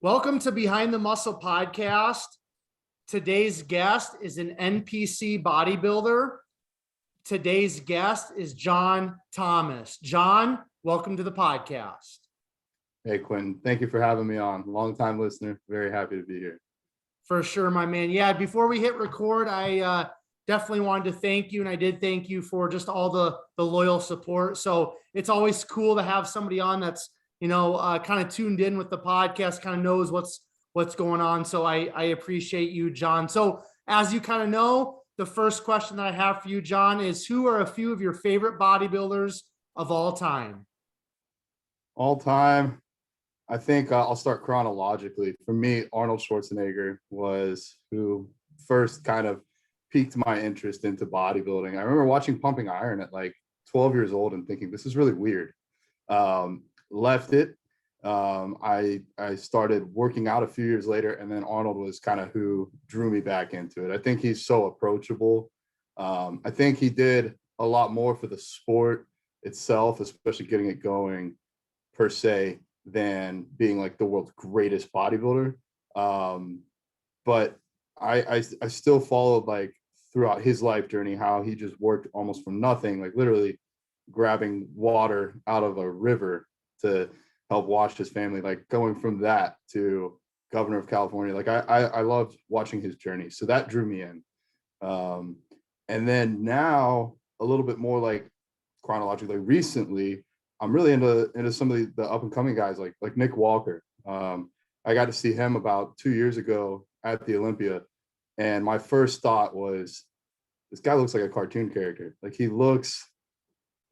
Welcome to Behind the Muscle podcast. Today's guest is an NPC bodybuilder. Today's guest is John Thomas. John, welcome to the podcast. Hey, Quentin. Thank you for having me on. Long-time listener. Very happy to be here. For sure, my man. Yeah, before we hit record, I definitely wanted to thank you, and I did thank you for just all the loyal support. So it's always cool to have somebody on that's kind of tuned in with the podcast, kind of knows what's going on. So I appreciate you, John. So as you kind of know, the first question that I have for you, John, is who are a few of your favorite bodybuilders of all time? All time, I think I'll start chronologically. For me, Arnold Schwarzenegger was who first kind of piqued my interest into bodybuilding. I remember watching Pumping Iron at like 12 years old and thinking, this is really weird. Left it. I started working out a few years later, and then Arnold was kind of who drew me back into it. I think he's so approachable. I think he did a lot more for the sport itself, especially getting it going per se, than being like the world's greatest bodybuilder. But I still followed like throughout his life journey how he just worked almost from nothing, like literally grabbing water out of a river to help wash his family, like going from that to governor of California. Like I loved watching his journey. So that drew me in. And then now a little bit more like chronologically recently, I'm really into some of the up and coming guys like Nick Walker. I got to see him about 2 years ago at the Olympia. And my first thought was, this guy looks like a cartoon character. Like he looks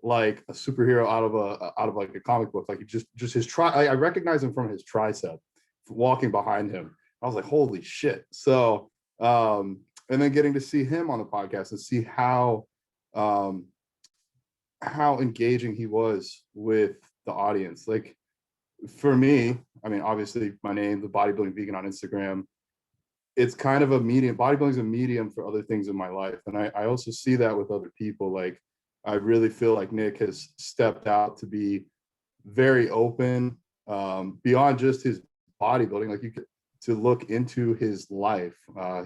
like a superhero out of like a comic book. Like just his I recognize him from his tricep walking behind him. I was like, holy shit. So and then getting to see him on the podcast and see how engaging he was with the audience. Like for me, I mean, obviously my name, the Bodybuilding Vegan on Instagram, it's kind of a medium. Bodybuilding is a medium for other things in my life. And I also see that with other people. Like I really feel like Nick has stepped out to be very open, beyond just his bodybuilding. Like you could to look into his life.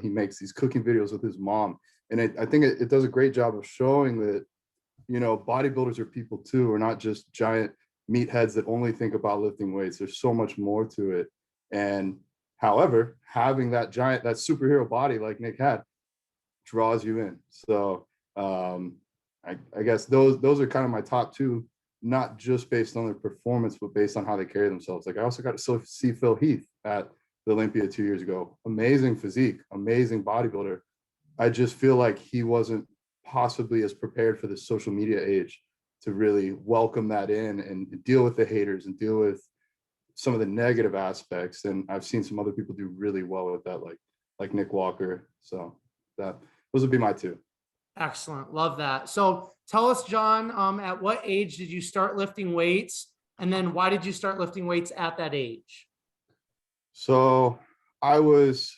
He makes these cooking videos with his mom. And I think it does a great job of showing that, bodybuilders are people too. We're not just giant meatheads that only think about lifting weights. There's so much more to it. And however, having that superhero body like Nick had draws you in. So I guess those are kind of my top two, not just based on their performance, but based on how they carry themselves. Like I also got to see Phil Heath at the Olympia 2 years ago. Amazing physique, amazing bodybuilder. I just feel like he wasn't possibly as prepared for the social media age to really welcome that in and deal with the haters and deal with some of the negative aspects. And I've seen some other people do really well with that, like Nick Walker. So those would be my two. Excellent. Love that. So tell us, John, at what age did you start lifting weights? And then why did you start lifting weights at that age? So I was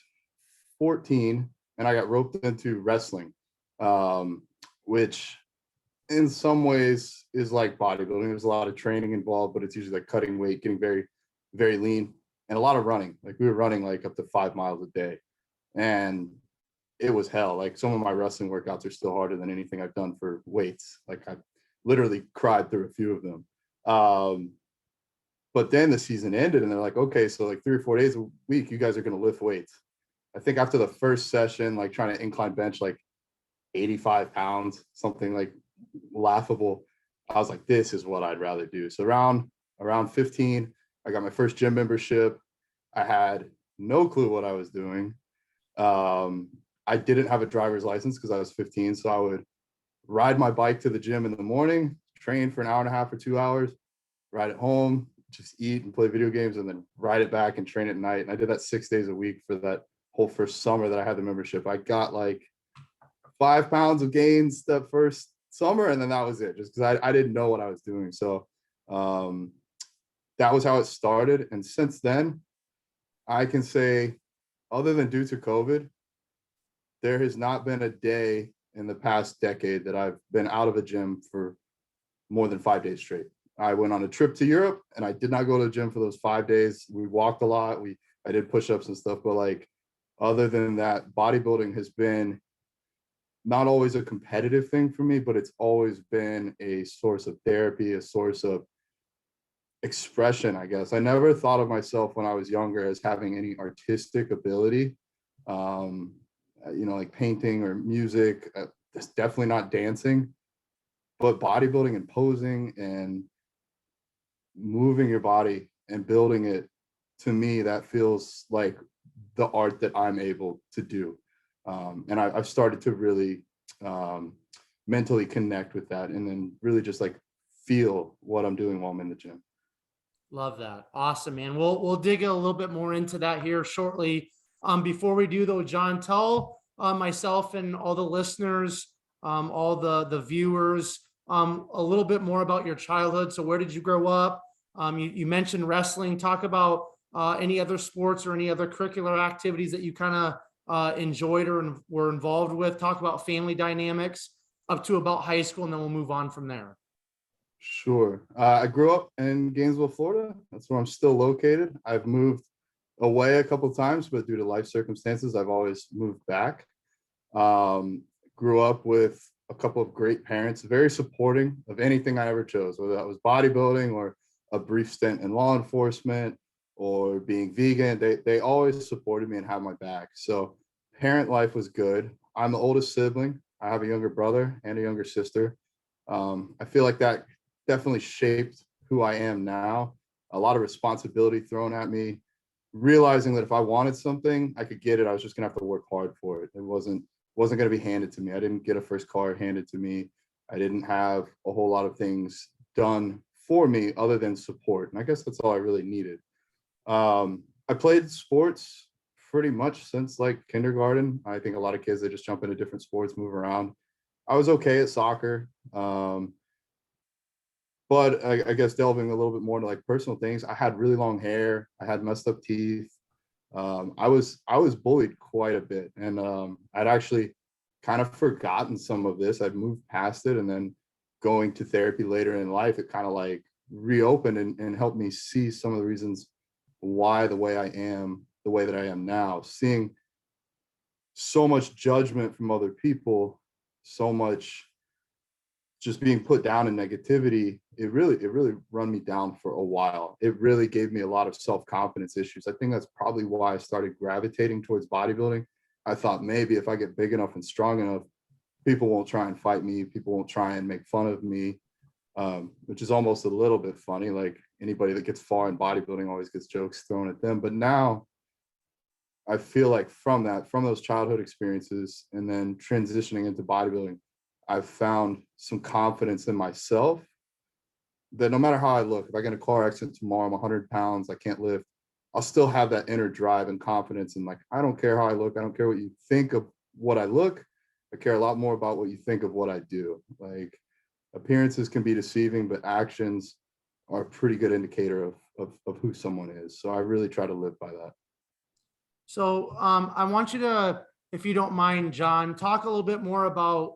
14 and I got roped into wrestling, which in some ways is like bodybuilding. There's a lot of training involved, but it's usually like cutting weight, getting very, very lean, and a lot of running. Like we were running like up to 5 miles a day. And it was hell. Like some of my wrestling workouts are still harder than anything I've done for weights. Like I literally cried through a few of them. But then the season ended and they're like, okay, so like 3 or 4 days a week, you guys are going to lift weights. I think after the first session, like trying to incline bench, like 85 pounds, something like laughable. I was like, this is what I'd rather do. So around 15, I got my first gym membership. I had no clue what I was doing. I didn't have a driver's license because I was 15. So I would ride my bike to the gym in the morning, train for an hour and a half or 2 hours, ride it home, just eat and play video games, and then ride it back and train at night. And I did that 6 days a week for that whole first summer that I had the membership. I got like 5 pounds of gains that first summer, and then that was it, just because I didn't know what I was doing. So that was how it started. And since then, I can say, other than due to COVID, there has not been a day in the past decade that I've been out of a gym for more than 5 days straight. I went on a trip to Europe and I did not go to the gym for those 5 days. We walked a lot. We I did push-ups and stuff, but like other than that, bodybuilding has been not always a competitive thing for me, but it's always been a source of therapy, a source of expression, I guess. I never thought of myself when I was younger as having any artistic ability, um, like painting or music. It's definitely not dancing, but bodybuilding and posing and moving your body and building it, to me, that feels like the art that I'm able to do. And I've started to really mentally connect with that, and then really just like feel what I'm doing while I'm in the gym. Love that. Awesome, man. We'll dig a little bit more into that here shortly. Before we do though, John, tell myself and all the listeners, all the viewers, a little bit more about your childhood. So where did you grow up? You mentioned wrestling. Talk about any other sports or any other curricular activities that you kind of enjoyed or were involved with. Talk about family dynamics up to about high school, and then we'll move on from there. Sure. I grew up in Gainesville, Florida. That's where I'm still located. I've moved away a couple of times, but due to life circumstances, I've always moved back. Grew up with a couple of great parents, very supporting of anything I ever chose, whether that was bodybuilding or a brief stint in law enforcement or being vegan. They always supported me and had my back. So parent life was good. I'm the oldest sibling. I have a younger brother and a younger sister. I feel like that definitely shaped who I am now. A lot of responsibility thrown at me, realizing that if I wanted something, I could get it. I was just gonna have to work hard for it. It wasn't gonna be handed to me. I didn't get a first car handed to me. I didn't have a whole lot of things done for me other than support. And I guess that's all I really needed. I played sports pretty much since like kindergarten. I think a lot of kids, they just jump into different sports, move around. I was okay at soccer. But I guess delving a little bit more into like personal things, I had really long hair. I had messed up teeth. I was bullied quite a bit, and I'd actually kind of forgotten some of this. I'd moved past it, and then going to therapy later in life, it kind of like reopened and helped me see some of the reasons why the way I am, the way that I am now, seeing so much judgment from other people, so much just being put down in negativity. It really run me down for a while. It really gave me a lot of self-confidence issues. I think that's probably why I started gravitating towards bodybuilding. I thought maybe if I get big enough and strong enough, people won't try and fight me. People won't try and make fun of me, which is almost a little bit funny. Like anybody that gets far in bodybuilding always gets jokes thrown at them. But now I feel like from those childhood experiences and then transitioning into bodybuilding, I've found some confidence in myself that no matter how I look, if I get in a car accident tomorrow, I'm 100 pounds, I can't lift, I'll still have that inner drive and confidence. And like, I don't care how I look. I don't care what you think of what I look. I care a lot more about what you think of what I do. Like appearances can be deceiving, but actions are a pretty good indicator of who someone is. So I really try to live by that. So I want you to, if you don't mind, John, talk a little bit more about,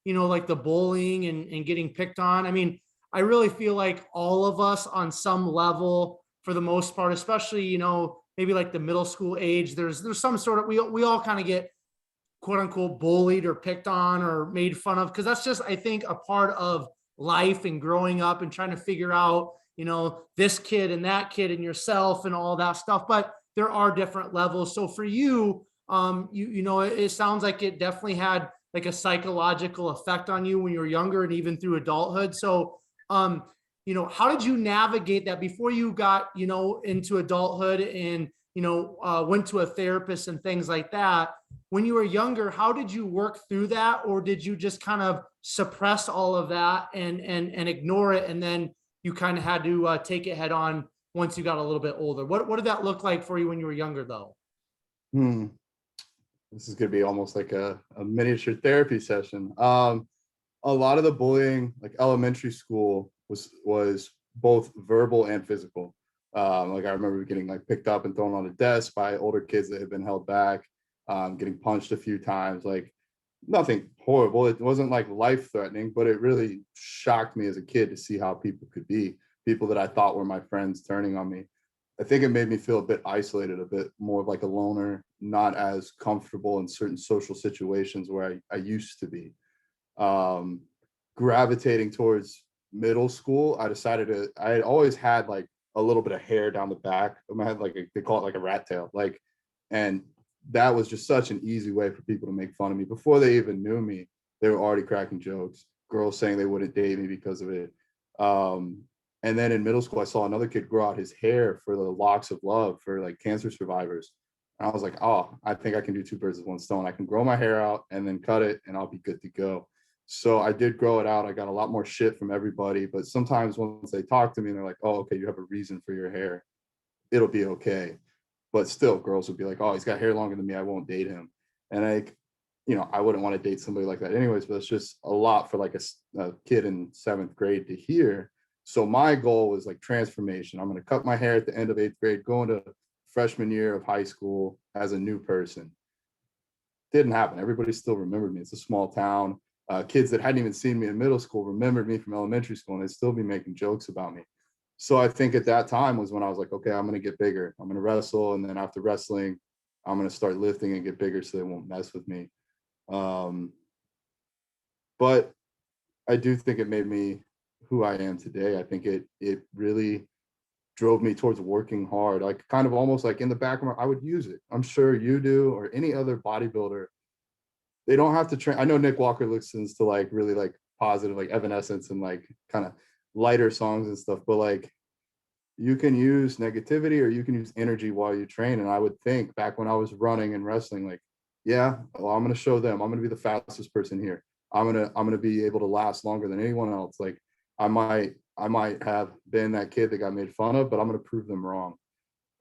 like the bullying and getting picked on. I mean, I really feel like all of us on some level, for the most part, especially, maybe like the middle school age, there's some sort of, we all kind of get quote unquote bullied or picked on or made fun of. Cause that's just, I think, a part of life and growing up and trying to figure out, this kid and that kid and yourself and all that stuff. But there are different levels. So for you, it sounds like it definitely had like a psychological effect on you when you were younger and even through adulthood. So, how did you navigate that before you got, into adulthood and, went to a therapist and things like that? When you were younger, how did you work through that? Or did you just kind of suppress all of that and ignore it? And then you kind of had to take it head on once you got a little bit older. What did that look like for you when you were younger though? This is going to be almost like a miniature therapy session. A lot of the bullying, like elementary school, was both verbal and physical. Like I remember getting like picked up and thrown on a desk by older kids that had been held back, getting punched a few times. Like nothing horrible. It wasn't like life threatening, but it really shocked me as a kid to see how people could be. People that I thought were my friends turning on me. I think it made me feel a bit isolated, a bit more of like a loner, not as comfortable in certain social situations where I used to be. Um, Gravitating towards middle school, I had always had like a little bit of hair down the back of my head, like they call it like a rat tail, like, and that was just such an easy way for people to make fun of me. Before they even knew me, they were already cracking jokes, girls saying they wouldn't date me because of it. Um, and then in middle school, I saw another kid grow out his hair for the locks of love for like cancer survivors. And I was like, oh, I think I can do two birds with one stone. I can grow my hair out and then cut it and I'll be good to go. So I did grow it out. I got a lot more shit from everybody, but sometimes once they talk to me, they're like, oh, okay, you have a reason for your hair. It'll be okay. But still, girls would be like, oh, he's got hair longer than me. I won't date him. And I wouldn't want to date somebody like that anyways, but it's just a lot for like a kid in 7th grade to hear. So my goal was like transformation. I'm going to cut my hair at the end of 8th grade, go into freshman year of high school as a new person. Didn't happen. Everybody still remembered me. It's a small town. Kids that hadn't even seen me in middle school remembered me from elementary school, and they'd still be making jokes about me. So I think at that time was when I was like, okay, I'm going to get bigger. I'm going to wrestle. And then after wrestling, I'm going to start lifting and get bigger so they won't mess with me. But I do think it made me who I am today. I think it really drove me towards working hard, like kind of almost like in the back of my, I would use it. I'm sure you do, or any other bodybuilder. They don't have to train. I know Nick Walker listens to like really like positive, like Evanescence and like kind of lighter songs and stuff, but like you can use negativity or you can use energy while you train. And I would think back when I was running and wrestling, like, yeah, well, I'm going to show them, I'm going to be the fastest person here. I'm going to be able to last longer than anyone else. Like I might have been that kid that got made fun of, but I'm going to prove them wrong.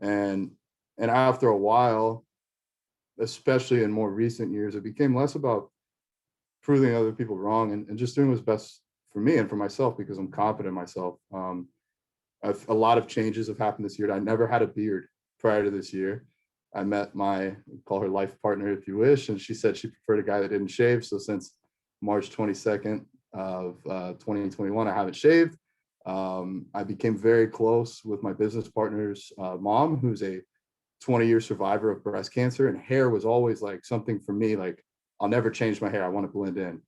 And after a while, especially in more recent years, it became less about proving other people wrong and just doing what's best for me and for myself because I'm confident in myself. A lot of changes have happened this year. I never had a beard prior to this year. I met my, call her life partner if you wish, and she said she preferred a guy that didn't shave. So since March 22nd of 2021, I haven't shaved. I became very close with my business partner's mom, who's a 20-year survivor of breast cancer, and hair was always like something for me, like I'll never change my hair. I want to blend in.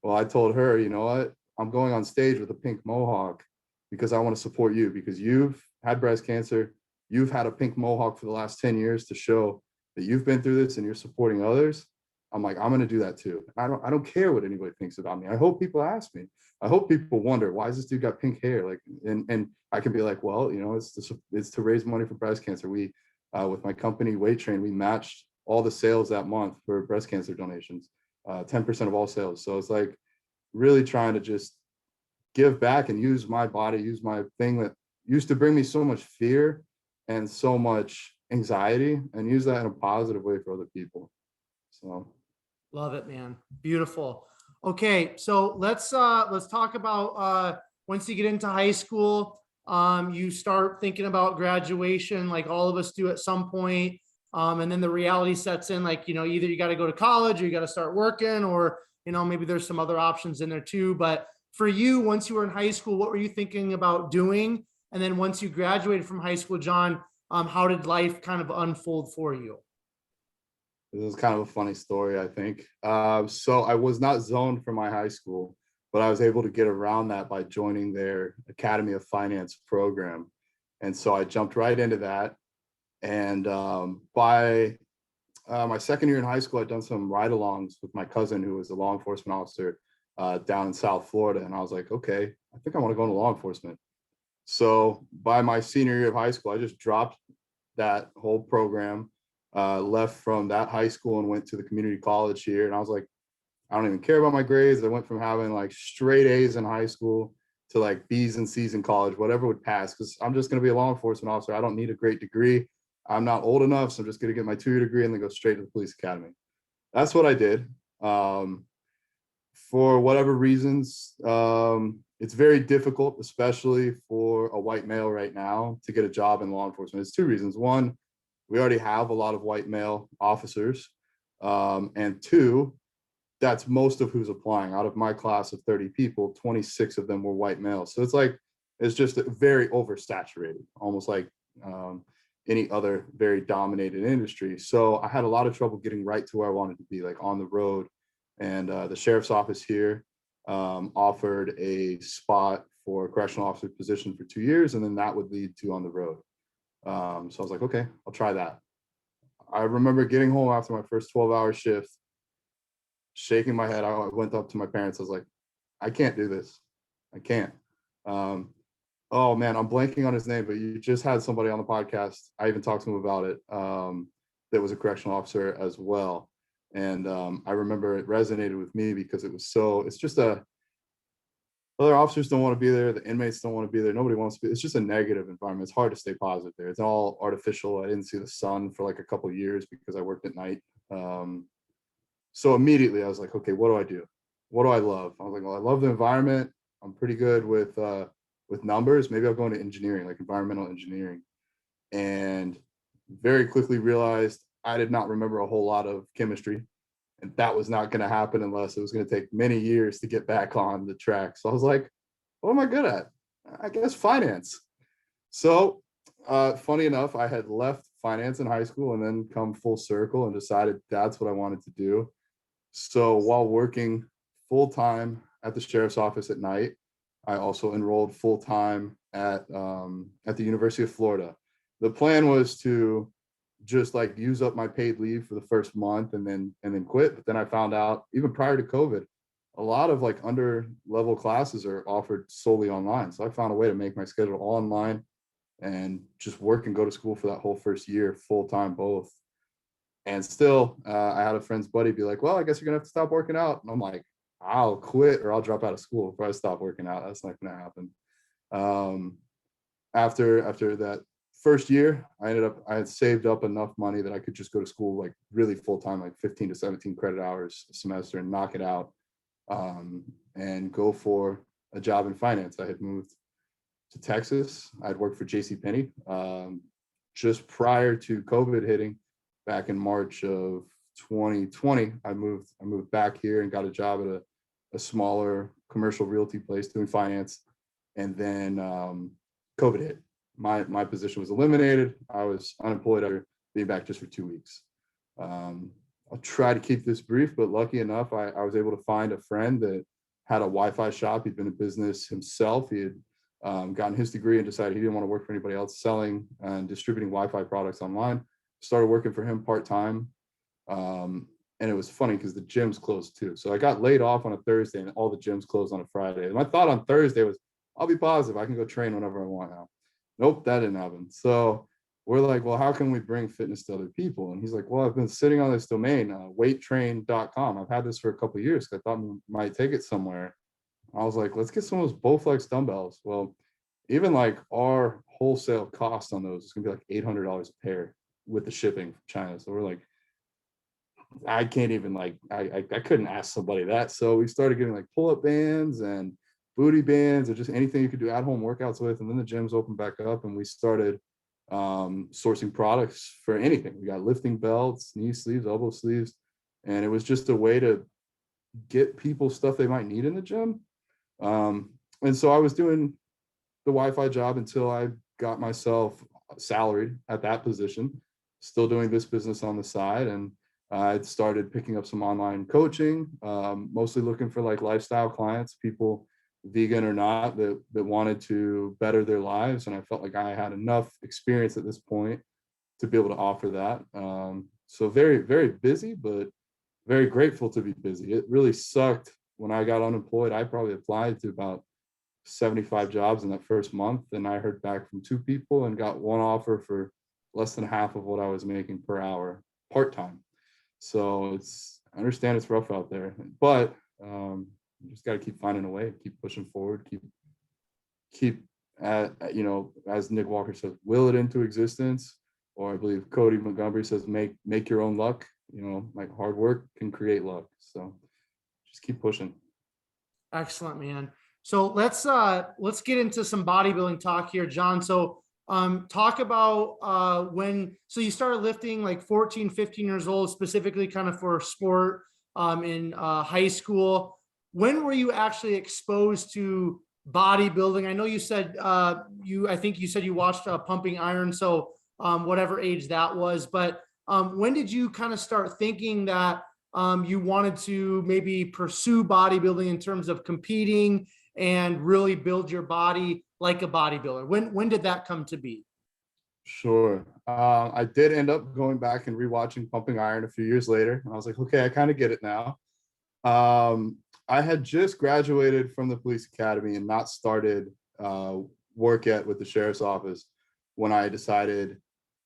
Well, I told her, you know what? I'm going on stage with a pink mohawk because I want to support you because you've had breast cancer. You've had a pink mohawk for the last 10 years to show that you've been through this and you're supporting others. I'm like, I'm going to do that too. I don't care what anybody thinks about me. I hope people ask me. I hope people wonder, why is this dude got pink hair? Like, and I can be like, well, you know, it's to raise money for breast cancer. We, with my company Weight Train, we matched all the sales that month for breast cancer donations, 10% of all sales. So it's like really trying to just give back and use my body, use my thing that used to bring me so much fear and so much anxiety, and use that in a positive way for other people. So love it, man. Beautiful. Okay, so let's talk about once you get into high school, you start thinking about graduation, like all of us do at some point. And then the reality sets in, like, you know, either you got to go to college or you got to start working, or, you know, maybe there's some other options in there too. But for you, once you were in high school, what were you thinking about doing? And then once you graduated from high school, John, how did life kind of unfold for you? this is kind of a funny story, I think. So I was not zoned for my high school, but I was able to get around that by joining their Academy of Finance program. And so I jumped right into that. And by my second year in high school, I'd done some ride-alongs with my cousin, who was a law enforcement officer down in South Florida. And I was like, okay, I think I want to go into law enforcement. So by my senior year of high school, I just dropped that whole program, left from that high school and went to the community college here. And I was like, I don't even care about my grades. I went from having like straight A's in high school to like B's and C's in college, whatever would pass, because I'm just going to be a law enforcement officer. I don't need a great degree. I'm not old enough, so I'm just going to get my 2-year degree and then go straight to the police academy. That's what I did. For whatever reasons, it's very difficult, especially for a white male right now, to get a job in law enforcement. It's 2 reasons. One, we already have a lot of white male officers. And 2, that's most of who's applying. Out of my class of 30 people, 26 of them were white males. So it's like, it's just very oversaturated, almost like any other very dominated industry. So I had a lot of trouble getting right to where I wanted to be, like on the road. And the sheriff's office here offered a spot for a correctional officer position for 2 years, and then that would lead to on the road. So I was like, okay, I'll try that. I remember getting home after my first 12-hour shift, shaking my head. I went up to my parents. I was like, I can't do this. I can't. Oh man, I'm blanking on his name, but you just had somebody on the podcast. I even talked to him about it. That was a correctional officer as well. And I remember it resonated with me because it's just other officers don't want to be there. The inmates don't want to be there. Nobody wants to be. It's just a negative environment. It's hard to stay positive there. It's all artificial. I didn't see the sun for like a couple of years because I worked at night. So immediately I was like, okay, what do I do? What do I love? I was like, well, I love the environment. I'm pretty good with numbers. Maybe I'll go into engineering, like environmental engineering. And very quickly realized I did not remember a whole lot of chemistry. And that was not going to happen unless it was going to take many years to get back on the track. So I was like, what am I good at? I guess finance. So funny enough, I had left finance in high school and then come full circle and decided that's what I wanted to do. So while working full-time at the sheriff's office at night, I also enrolled full-time at the University of Florida. The plan was to just like use up my paid leave for the first month and then quit. But then I found out even prior to COVID, a lot of like under level classes are offered solely online. So I found a way to make my schedule all online and just work and go to school for that whole first year, full-time both. And still, I had a friend's buddy be like, well, I guess you're gonna have to stop working out. And I'm like, I'll quit or I'll drop out of school if I stop working out. That's not gonna happen. After that first year, I had saved up enough money that I could just go to school like really full time, like 15 to 17 credit hours a semester and knock it out, and go for a job in finance. I had moved to Texas. I'd worked for JCPenney just prior to COVID hitting back in March of 2020. I moved back here and got a job at a smaller commercial realty place doing finance. And then COVID hit. My position was eliminated. I was unemployed after being back just for 2 weeks. I'll try to keep this brief, but lucky enough, I was able to find a friend that had a Wi-Fi shop. He'd been in business himself. He had gotten his degree and decided he didn't want to work for anybody else selling and distributing Wi-Fi products online. Started working for him part-time. And it was funny because the gyms closed too. So I got laid off on a Thursday and all the gyms closed on a Friday. And my thought on Thursday was, I'll be positive. I can go train whenever I want now. Nope, that didn't happen. So we're like, well, how can we bring fitness to other people? And he's like, well, I've been sitting on this domain, weighttrain.com. I've had this for a couple of years because I thought we might take it somewhere. I was like, let's get some of those Bowflex dumbbells. Well, even like our wholesale cost on those is gonna be like $800 a pair with the shipping from China. So we're like, I can't even like, I couldn't ask somebody that. So we started getting like pull-up bands and booty bands or just anything you could do at-home workouts with. And then the gyms opened back up and we started sourcing products for anything. We got lifting belts, knee sleeves, elbow sleeves. And it was just a way to get people stuff they might need in the gym. And so I was doing the Wi-Fi job until I got myself salaried at that position, still doing this business on the side. And I started picking up some online coaching, mostly looking for like lifestyle clients, people vegan or not, that wanted to better their lives. And I felt like I had enough experience at this point to be able to offer that. So very, very busy, but very grateful to be busy. It really sucked when I got unemployed. I probably applied to about 75 jobs in that first month. And I heard back from 2 people and got one offer for less than half of what I was making per hour part-time. So I understand it's rough out there, but you just got to keep finding a way, keep pushing forward, keep as Nick Walker says, will it into existence. Or I believe Cody Montgomery says, make your own luck. Like hard work can create luck. So just keep pushing. Excellent, man. So let's get into some bodybuilding talk here, John. So talk about so you started lifting like 14, 15 years old, specifically kind of for sport in high school. When were you actually exposed to bodybuilding? I know you said I think you said you watched Pumping Iron, so whatever age that was, but when did you kind of start thinking that you wanted to maybe pursue bodybuilding in terms of competing and really build your body like a bodybuilder? When did that come to be? Sure. I did end up going back and rewatching Pumping Iron a few years later, and I was like, okay, I kind of get it now. Um, I had just graduated from the police academy and not started work yet with the sheriff's office when I decided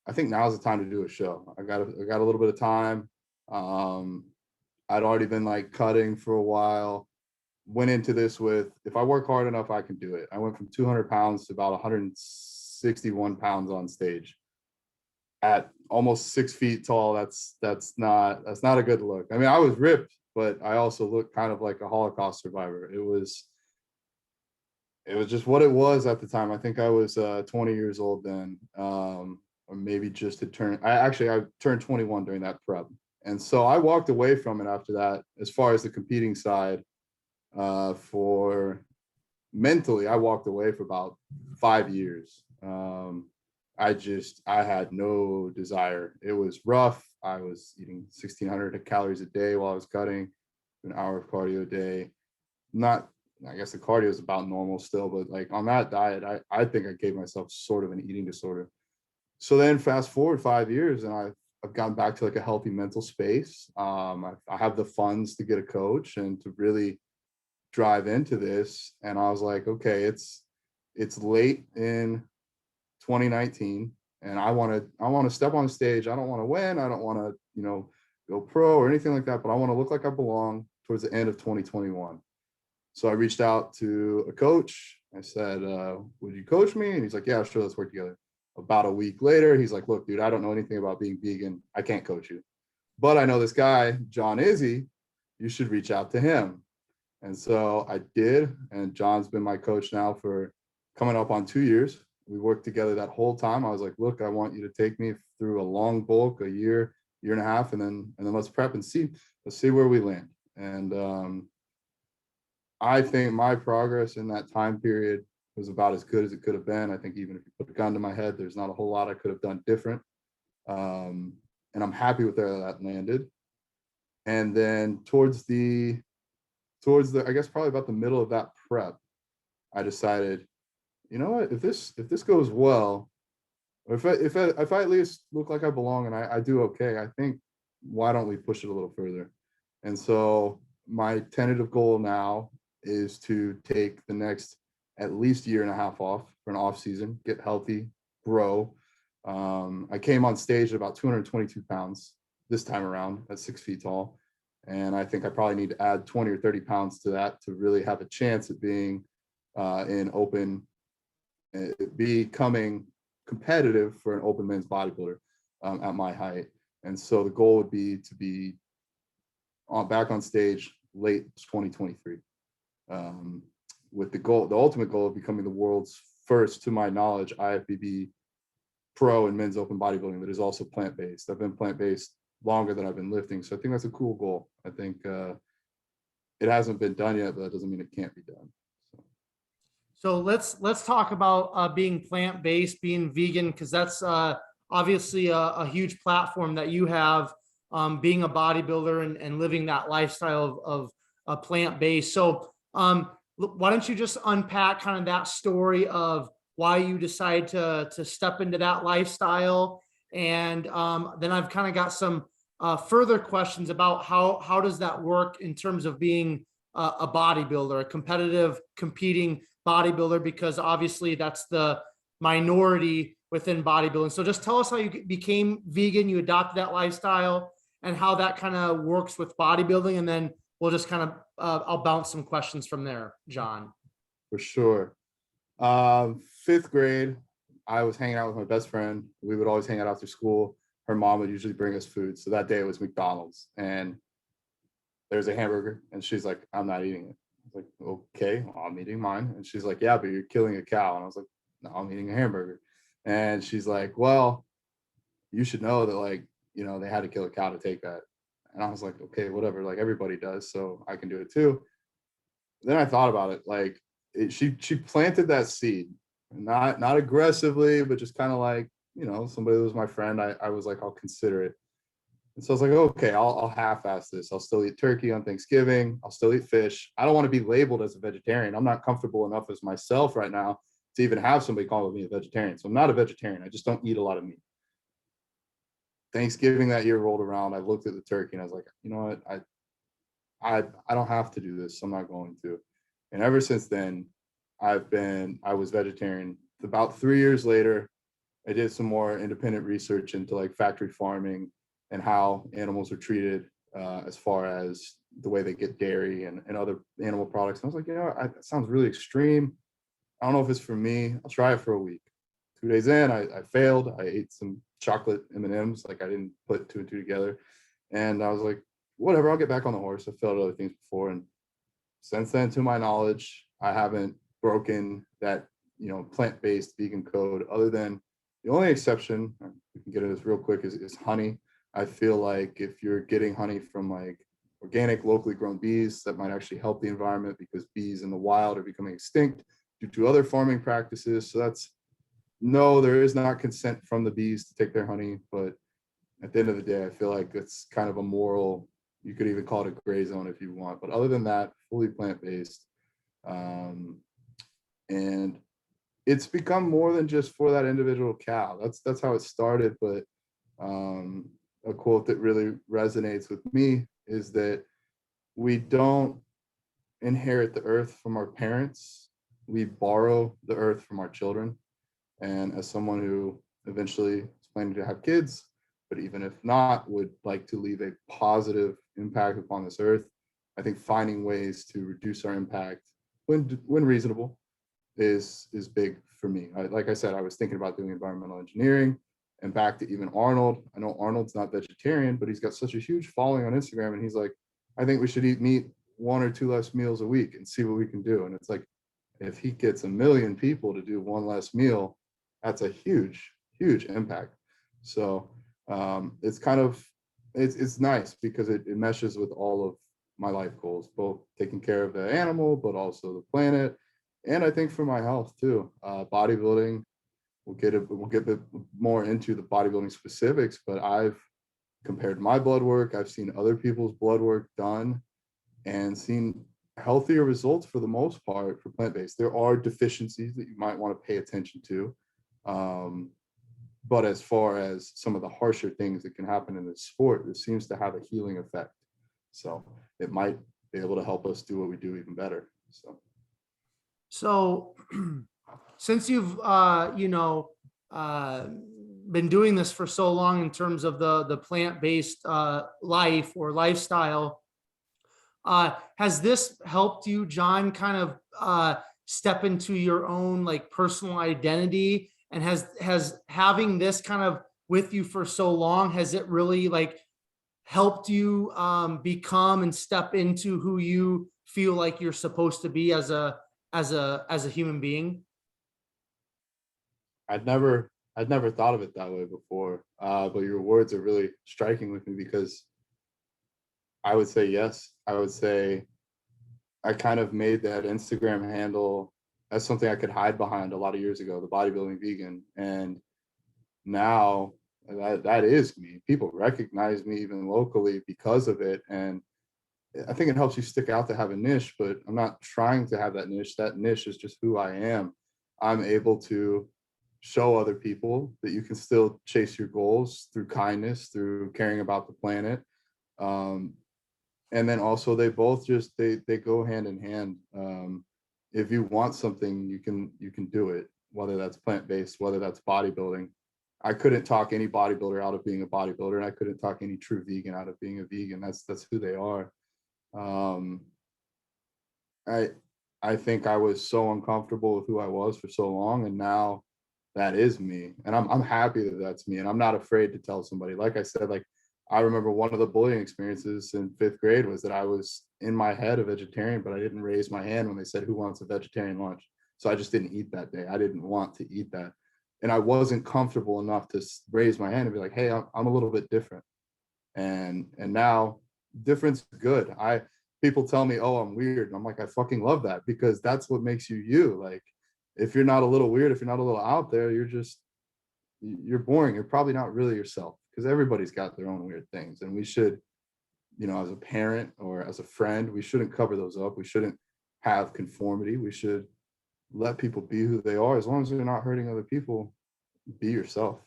I think now's the time to do a show. I got a little bit of time. Um, I'd already been like cutting for a while. Went into this with, if I work hard enough, I can do it. I went from 200 pounds to about 161 pounds on stage at almost 6 feet tall. That's not a good look. I mean, I was ripped, but I also looked kind of like a Holocaust survivor. It was just what it was at the time. I think I was 20 years old then, or maybe just had turned. I turned 21 during that prep, and so I walked away from it after that. As far as the competing side, for mentally, I walked away for about 5 years. I had no desire. It was rough. I was eating 1,600 calories a day while I was cutting, an hour of cardio a day. Not, I guess the cardio is about normal still, but like on that diet, I think I gave myself sort of an eating disorder. So then fast forward 5 years and I've gotten back to like a healthy mental space. I have the funds to get a coach and to really drive into this. And I was like, okay, it's late in 2019 and I want to step on stage. I don't want to win. I don't want to, go pro or anything like that, but I want to look like I belong towards the end of 2021. So I reached out to a coach. I said, would you coach me? And he's like, yeah, sure, let's work together. About a week later, he's like, look, dude, I don't know anything about being vegan. I can't coach you. But I know this guy, Johnizzy, you should reach out to him. And so I did. And John's been my coach now for coming up on 2 years. We worked together that whole time. I was like, look, I want you to take me through a long bulk, a year and a half, and then let's prep and let's see where we land. And I think my progress in that time period was about as good as it could have been. I think even if you put a gun to my head, there's not a whole lot I could have done different. And I'm happy with where that landed. And then towards the, I guess probably about the middle of that prep, I decided, you know what, if this goes well, or if I at least look like I belong and I do okay, I think why don't we push it a little further? And so my tentative goal now is to take the next at least year and a half off for an off season, get healthy, grow. I came on stage at about 222 pounds this time around at 6 feet tall. And I think I probably need to add 20 or 30 pounds to that to really have a chance at being in open, becoming competitive for an open men's bodybuilder at my height. And so the goal would be to be back on stage late 2023, with the ultimate goal of becoming the world's first, to my knowledge, IFBB pro in men's open bodybuilding that is also plant-based. I've been plant-based longer than I've been lifting, so I think that's a cool goal. I think it hasn't been done yet, but that doesn't mean it can't be done. So let's talk about being plant-based, being vegan, because that's obviously a huge platform that you have, being a bodybuilder and living that lifestyle of plant-based. So why don't you just unpack kind of that story of why you decided to step into that lifestyle? And then I've kind of got some further questions about how does that work in terms of being a bodybuilder, a competitive, competing bodybuilder, because obviously that's the minority within bodybuilding. So just tell us how you became vegan, you adopted that lifestyle, and how that kind of works with bodybuilding. And then we'll just kind of, I'll bounce some questions from there, John. For sure. Fifth grade, I was hanging out with my best friend. We would always hang out after school. Her mom would usually bring us food. So that day it was McDonald's and there's a hamburger and she's like, I'm not eating it. I was like, okay, well, I'm eating mine. And she's like, yeah, but you're killing a cow. And I was like, no, I'm eating a hamburger. And she's like, well, you should know that, like, they had to kill a cow to take that. And I was like, okay, whatever, like everybody does, so I can do it too. Then I thought about it, like, she planted that seed, not aggressively, but just kind of like, you know, somebody that was my friend. I was like, I'll consider it. And so I was like, okay, I'll half-ass this. I'll still eat turkey on Thanksgiving. I'll still eat fish. I don't want to be labeled as a vegetarian. I'm not comfortable enough as myself right now to even have somebody call me a vegetarian. So I'm not a vegetarian. I just don't eat a lot of meat. Thanksgiving that year rolled around. I looked at the turkey and I was like, you know what? I don't have to do this. I'm not going to. And ever since then, I was vegetarian. About 3 years later, I did some more independent research into like factory farming and how animals are treated, as far as the way they get dairy and other animal products. And I was like, you know, that sounds really extreme. I don't know if it's for me. I'll try it for a week. 2 days in, I failed. I ate some chocolate M&Ms. Like, I didn't put two and two together. And I was like, whatever, I'll get back on the horse. I've failed at other things before. And since then, to my knowledge, I haven't broken that, you know, plant-based vegan code, other than the only exception, we can get into this real quick, is honey. I feel like if you're getting honey from like organic, locally grown bees, that might actually help the environment, because bees in the wild are becoming extinct due to other farming practices. So that's, no, there is not consent from the bees to take their honey. But at the end of the day, I feel like it's kind of a moral, you could even call it a gray zone if you want. But other than that, fully plant-based. And it's become more than just for that individual cow. That's how it started. But a quote that really resonates with me is that we don't inherit the earth from our parents. We borrow the earth from our children. And as someone who eventually is planning to have kids, but even if not, would like to leave a positive impact upon this earth, I think finding ways to reduce our impact when reasonable is big for me. Like I said, I was thinking about doing environmental engineering, and back to even Arnold. I know Arnold's not vegetarian, but he's got such a huge following on Instagram, and he's like, I think we should eat meat 1 or 2 less meals a week and see what we can do. And it's like, if he gets 1 million people to do 1 less meal, that's a huge impact. So it's kind of, it's nice because it meshes with all of my life goals, both taking care of the animal, but also the planet. And I think for my health too. Bodybuilding, we'll get a bit more into the bodybuilding specifics, but I've compared my blood work, I've seen other people's blood work done, and seen healthier results for the most part for plant-based. There are deficiencies that you might want to pay attention to. But as far as some of the harsher things that can happen in this sport, this seems to have a healing effect. So it might be able to help us do what we do even better. So since you've, been doing this for so long in terms of the plant-based life or lifestyle, has this helped you, John, kind of step into your own like personal identity? And has having this kind of with you for so long, has it really like helped you become and step into who you feel like you're supposed to be as a human being? I'd never thought of it that way before. But your words are really striking with me, because I would say yes. I would say I kind of made that Instagram handle as something I could hide behind a lot of years ago, the bodybuilding vegan. And now that is me. People recognize me even locally because of it. And I think it helps you stick out to have a niche, but I'm not trying to have that niche. That niche is just who I am. I'm able to show other people that you can still chase your goals through kindness, through caring about the planet. And then also they both just, they go hand in hand. If you want something, you can do it, whether that's plant-based, whether that's bodybuilding. I couldn't talk any bodybuilder out of being a bodybuilder, and I couldn't talk any true vegan out of being a vegan. That's who they are. I think I was so uncomfortable with who I was for so long, and now that is me, and I'm happy that that's me, and I'm not afraid to tell somebody. Like I said, like I remember one of the bullying experiences in 5th grade was that I was in my head a vegetarian, but I didn't raise my hand when they said, who wants a vegetarian lunch? So I just didn't eat that day. I didn't want to eat that. And I wasn't comfortable enough to raise my hand and be like, hey, I'm a little bit different. And now difference is good. people tell me, oh, I'm weird. And I'm like, I fucking love that, because that's what makes you you. Like, if you're not a little weird, if you're not a little out there, you're boring. You're probably not really yourself, because everybody's got their own weird things. And we should, as a parent or as a friend, we shouldn't cover those up. We shouldn't have conformity. We should let people be who they are. As long as they're not hurting other people, be yourself.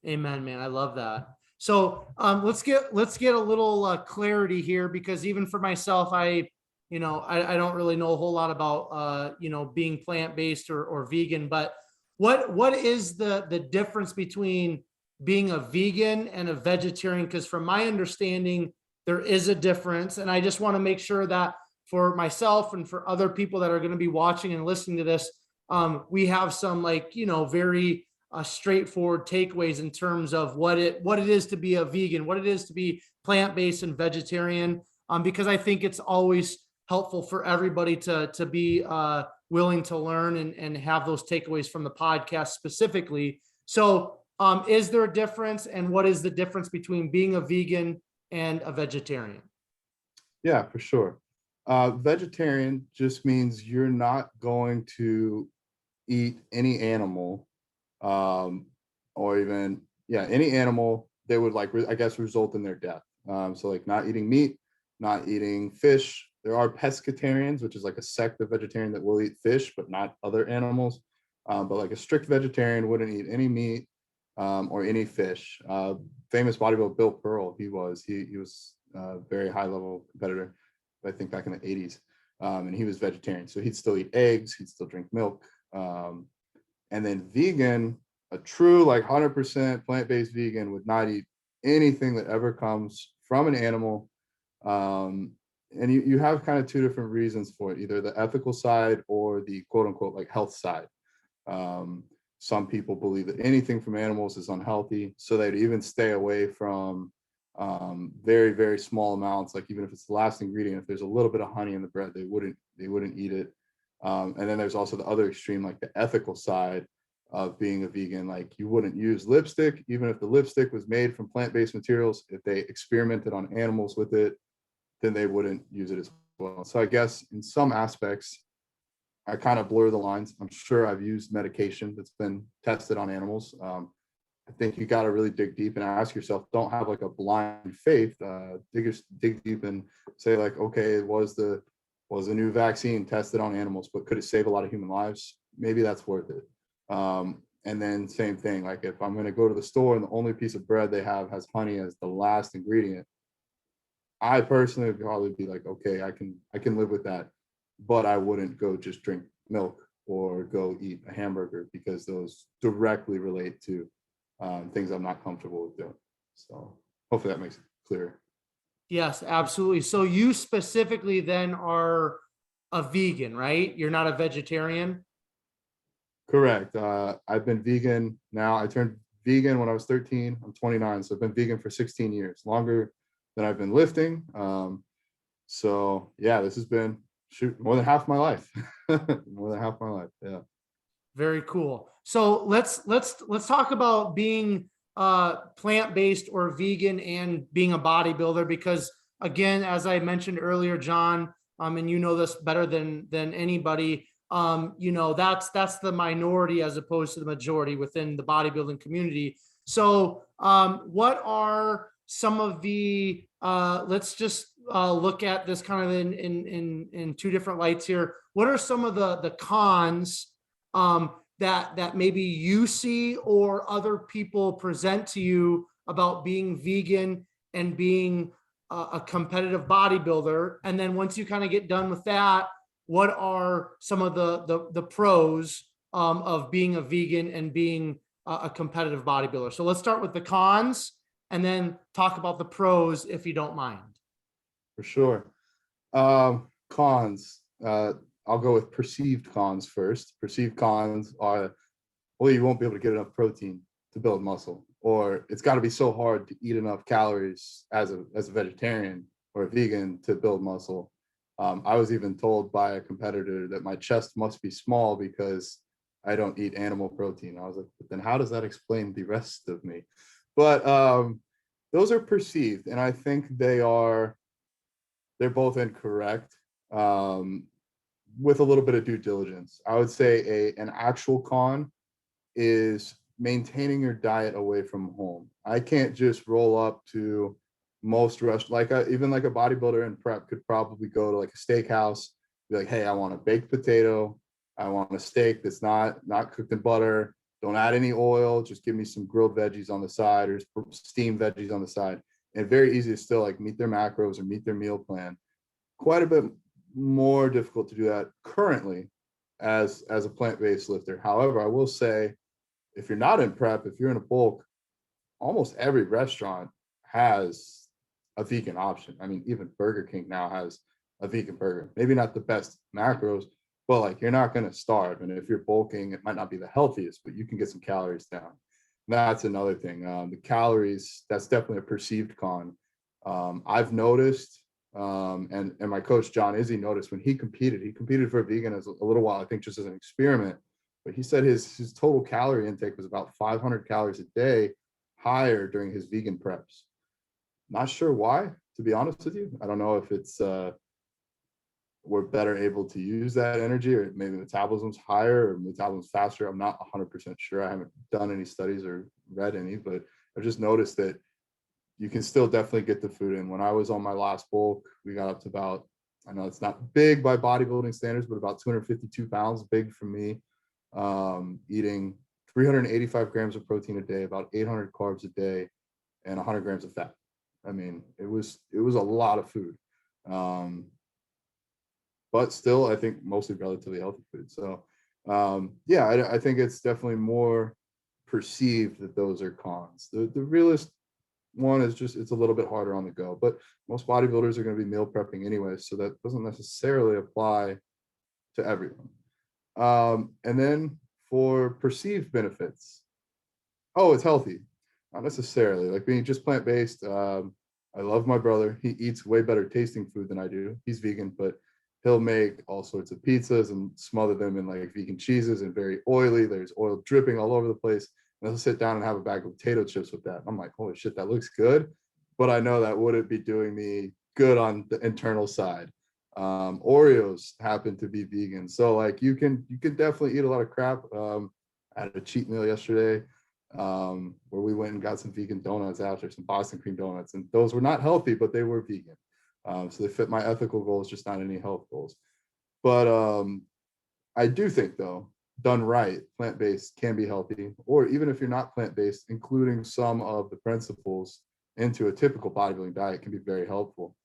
Amen, man. I love that. So let's get a little clarity here, because even for myself, I don't really know a whole lot about being plant-based or vegan, but what is the difference between being a vegan and a vegetarian? Because from my understanding, there is a difference, and I just want to make sure that for myself and for other people that are going to be watching and listening to this, we have some very straightforward takeaways in terms of what it is to be a vegan, what it is to be plant-based and vegetarian, because I think it's always helpful for everybody to be willing to learn and have those takeaways from the podcast specifically. So is there a difference, and what is the difference between being a vegan and a vegetarian? Yeah, for sure. Vegetarian just means you're not going to eat any animal, or even any animal that would result in their death. So like not eating meat, not eating fish. There are pescatarians, which is like a sect of vegetarian that will eat fish but not other animals. But like a strict vegetarian wouldn't eat any meat, or any fish. Famous bodybuilder Bill Pearl, he was a very high level competitor, I think back in the 80s. And he was vegetarian, so he'd still eat eggs, he'd still drink milk. And then vegan, a true 100% plant-based vegan would not eat anything that ever comes from an animal. And you have kind of two different reasons for it, either the ethical side or the quote unquote health side. Some people believe that anything from animals is unhealthy, so they'd even stay away from very, very small amounts. Like even if it's the last ingredient, if there's a little bit of honey in the bread, they wouldn't eat it. And then there's also the other extreme, like the ethical side of being a vegan. Like you wouldn't use lipstick, even if the lipstick was made from plant-based materials. If they experimented on animals with it, then they wouldn't use it as well. So I guess in some aspects, I kind of blur the lines. I'm sure I've used medication that's been tested on animals. I think you got to really dig deep and ask yourself, don't have a blind faith. Dig deep and say okay, was the new vaccine tested on animals, but could it save a lot of human lives? Maybe that's worth it. And then same thing, if I'm going to go to the store and the only piece of bread they have has honey as the last ingredient, I personally would probably be okay, I can live with that, but I wouldn't go just drink milk or go eat a hamburger, because those directly relate to things I'm not comfortable with doing. So hopefully that makes it clear. Yes, absolutely. So you specifically then are a vegan, right? You're not a vegetarian? Correct. I've been vegan now. I turned vegan when I was 13. I'm 29, so I've been vegan for 16 years, longer than I've been lifting. So yeah, this has been more than half my life. More than half my life. Yeah. Very cool. So let's talk about being plant-based or vegan and being a bodybuilder, because again, as I mentioned earlier, John, and you know this better than anybody, that's the minority as opposed to the majority within the bodybuilding community. So what are some of the let's just look at this kind of in two different lights here. What are some of the cons that maybe you see or other people present to you about being vegan and being a competitive bodybuilder? And then once you kind of get done with that, what are some of the pros of being a vegan and being a competitive bodybuilder? So let's start with the cons and then talk about the pros, if you don't mind. For sure. Cons. I'll go with perceived cons first. Perceived cons are, well, you won't be able to get enough protein to build muscle, or it's got to be so hard to eat enough calories as a vegetarian or a vegan to build muscle. I was even told by a competitor that my chest must be small because I don't eat animal protein. I was like, but then how does that explain the rest of me? But those are perceived, and I think they are they're both incorrect. With a little bit of due diligence, I would say an actual con is maintaining your diet away from home. I can't just roll up to most restaurants, even like a bodybuilder in prep could probably go to like a steakhouse, be like, hey, I want a baked potato, I want a steak that's not cooked in butter, don't add any oil, just give me some grilled veggies on the side or steamed veggies on the side. And very easy to still like meet their macros or meet their meal plan. Quite a bit more difficult to do that currently as a plant-based lifter. However, I will say, if you're not in prep, if you're in a bulk, almost every restaurant has a vegan option. I mean, even Burger King now has a vegan burger. Maybe not the best macros, but like you're not going to starve. And if you're bulking, it might not be the healthiest, but you can get some calories down. That's another thing. The calories, that's definitely a perceived con. I've noticed, and my coach Johnizzy noticed when he competed for a vegan as a little while, I think just as an experiment. But he said his total calorie intake was about 500 calories a day higher during his vegan preps. Not sure why, to be honest with you. I don't know if it's we're better able to use that energy, or maybe metabolism's higher or metabolism's faster. I'm not 100% sure. I haven't done any studies or read any, but I've just noticed that you can still definitely get the food in. When I was on my last bulk, we got up to about, I know it's not big by bodybuilding standards, but about 252 pounds, big for me. Eating 385 grams of protein a day, about 800 carbs a day, and 100 grams of fat. I mean, it was a lot of food, but still, I think mostly relatively healthy food. So, yeah, I think it's definitely more perceived that those are cons. The realist one is just it's a little bit harder on the go, but most bodybuilders are going to be meal prepping anyway, so that doesn't necessarily apply to everyone. And then for perceived benefits, oh, it's healthy. Not necessarily. Like being just plant-based, I love my brother. He eats way better tasting food than I do. He's vegan, but he'll make all sorts of pizzas and smother them in like vegan cheeses and very oily. There's oil dripping all over the place. And he'll sit down and have a bag of potato chips with that. I'm like, holy shit, that looks good. But I know that wouldn't be doing me good on the internal side. Oreos happen to be vegan, so like you can definitely eat a lot of crap. I had a cheat meal yesterday where we went and got some vegan donuts after, some Boston cream donuts, and those were not healthy, but they were vegan. So they fit my ethical goals, just not any health goals. But I do think, though, done right, plant-based can be healthy, or even if you're not plant-based, including some of the principles into a typical bodybuilding diet can be very helpful.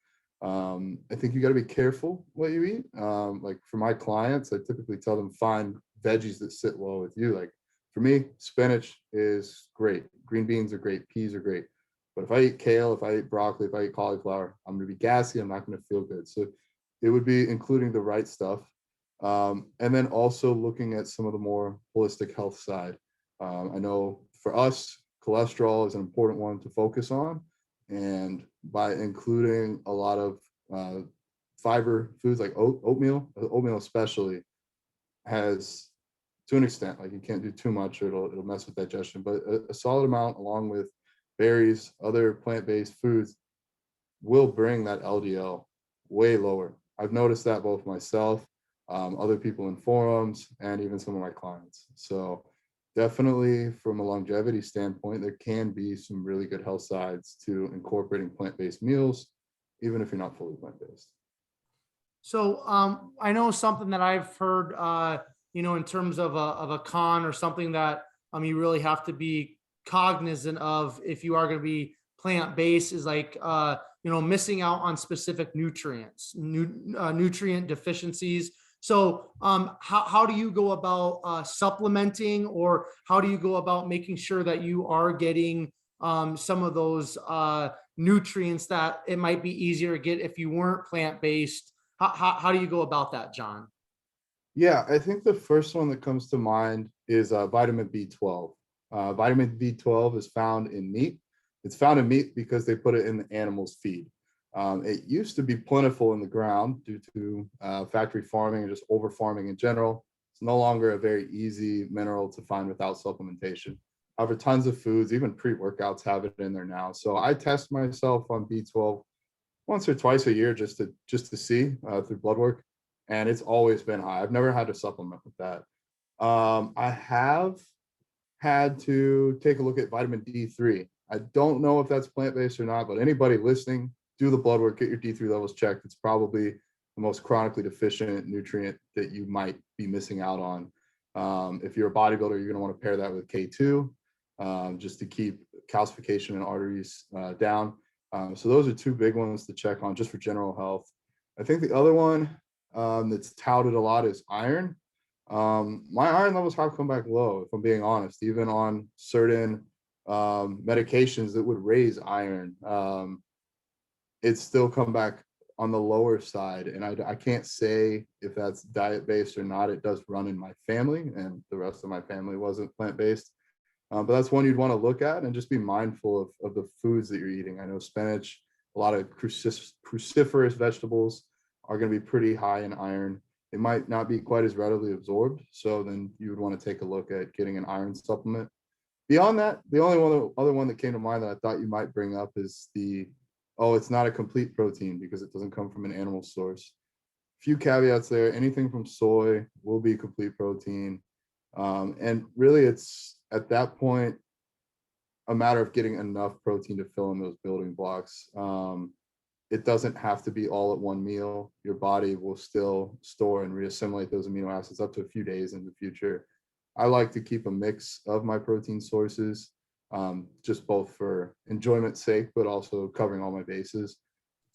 I think you got to be careful what you eat. Like for my clients, I typically tell them find veggies that sit well with you. Like for me, spinach is great. Green beans are great. Peas are great. But if I eat kale, if I eat broccoli, if I eat cauliflower, I'm going to be gassy. I'm not going to feel good. So it would be including the right stuff. And then also looking at some of the more holistic health side. I know for us, cholesterol is an important one to focus on. And by including a lot of fiber foods like oatmeal especially has, to an extent, like you can't do too much or it'll mess with digestion, but a solid amount along with berries, other plant-based foods will bring that LDL way lower. I've noticed that both myself, other people in forums, and even some of my clients. So definitely from a longevity standpoint, there can be some really good health sides to incorporating plant-based meals, even if you're not fully plant-based. So I know something that I've heard, in terms of a con or something that you really have to be cognizant of if you are going to be plant-based is like, missing out on specific nutrients, nutrient deficiencies. So how do you go about supplementing, or how do you go about making sure that you are getting some of those nutrients that it might be easier to get if you weren't plant-based? How do you go about that, John? Yeah, I think the first one that comes to mind is vitamin B12. Vitamin B12 is found in meat. It's found in meat because they put it in the animal's feed. It used to be plentiful in the ground due to factory farming and just over farming in general. It's no longer a very easy mineral to find without supplementation. However, tons of foods, even pre-workouts, have it in there now. So I test myself on B12 once or twice a year just to see through blood work, and it's always been high. I've never had to supplement with that. I have had to take a look at vitamin D3. I don't know if that's plant-based or not, but anybody listening, do the blood work, get your D3 levels checked. It's probably the most chronically deficient nutrient that you might be missing out on. If you're a bodybuilder, you're going to want to pair that with K2 just to keep calcification in arteries down. So those are two big ones to check on just for general health. I think the other one that's touted a lot is iron. My iron levels have come back low, if I'm being honest, even on certain medications that would raise iron. It's still come back on the lower side. And I can't say if that's diet-based or not. It does run in my family, and the rest of my family wasn't plant-based. But that's one you'd want to look at and just be mindful of the foods that you're eating. I know spinach, a lot of cruciferous vegetables are going to be pretty high in iron. It might not be quite as readily absorbed. So then you would want to take a look at getting an iron supplement. Beyond that, the only other one that came to mind that I thought you might bring up is it's not a complete protein because it doesn't come from an animal source. Few caveats there. Anything from soy will be complete protein. And really it's at that point a matter of getting enough protein to fill in those building blocks. It doesn't have to be all at one meal. Your body will still store and reassimilate those amino acids up to a few days in the future. I like to keep a mix of my protein sources, just both for enjoyment's sake, but also covering all my bases.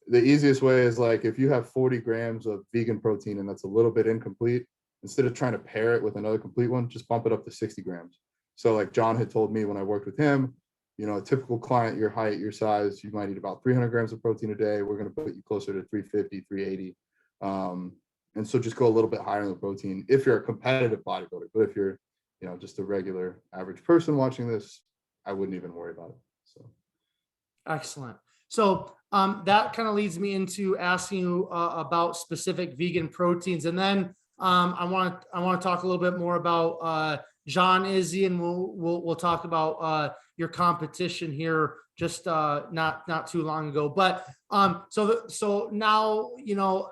The easiest way is like if you have 40 grams of vegan protein and that's a little bit incomplete, instead of trying to pair it with another complete one, just bump it up to 60 grams. So like John had told me when I worked with him, a typical client, your height, your size, you might eat about 300 grams of protein a day. We're going to put you closer to 350, 380. And so just go a little bit higher in the protein if you're a competitive bodybuilder. But if you're, just a regular average person watching this, I wouldn't even worry about it. So. Excellent. So that kind of leads me into asking you about specific vegan proteins. And then I want to talk a little bit more about Johnizzy, and we'll talk about your competition here just not too long ago. But so now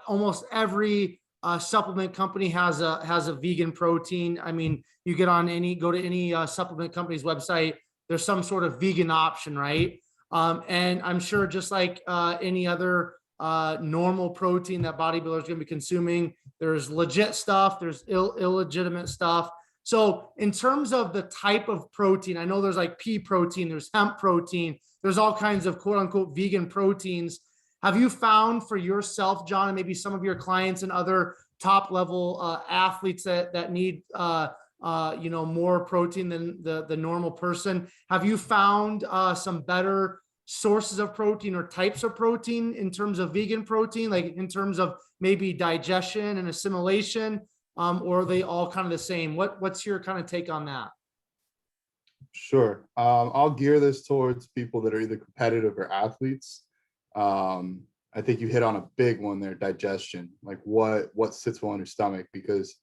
almost every supplement company has a vegan protein. I mean, you go to any supplement company's website, there's some sort of vegan option, right? And I'm sure just like any other normal protein that bodybuilders are going to be consuming, there's legit stuff, there's illegitimate stuff. So in terms of the type of protein, I know there's like pea protein, there's hemp protein, there's all kinds of quote unquote vegan proteins. Have you found for yourself, John, and maybe some of your clients and other top level athletes that need more protein than the normal person, have you found some better sources of protein or types of protein in terms of vegan protein, like in terms of maybe digestion and assimilation? Or are they all kind of the same? What's your kind of take on that? Sure. I'll gear this towards people that are either competitive or athletes. I think you hit on a big one there, digestion, like what sits well in your stomach, because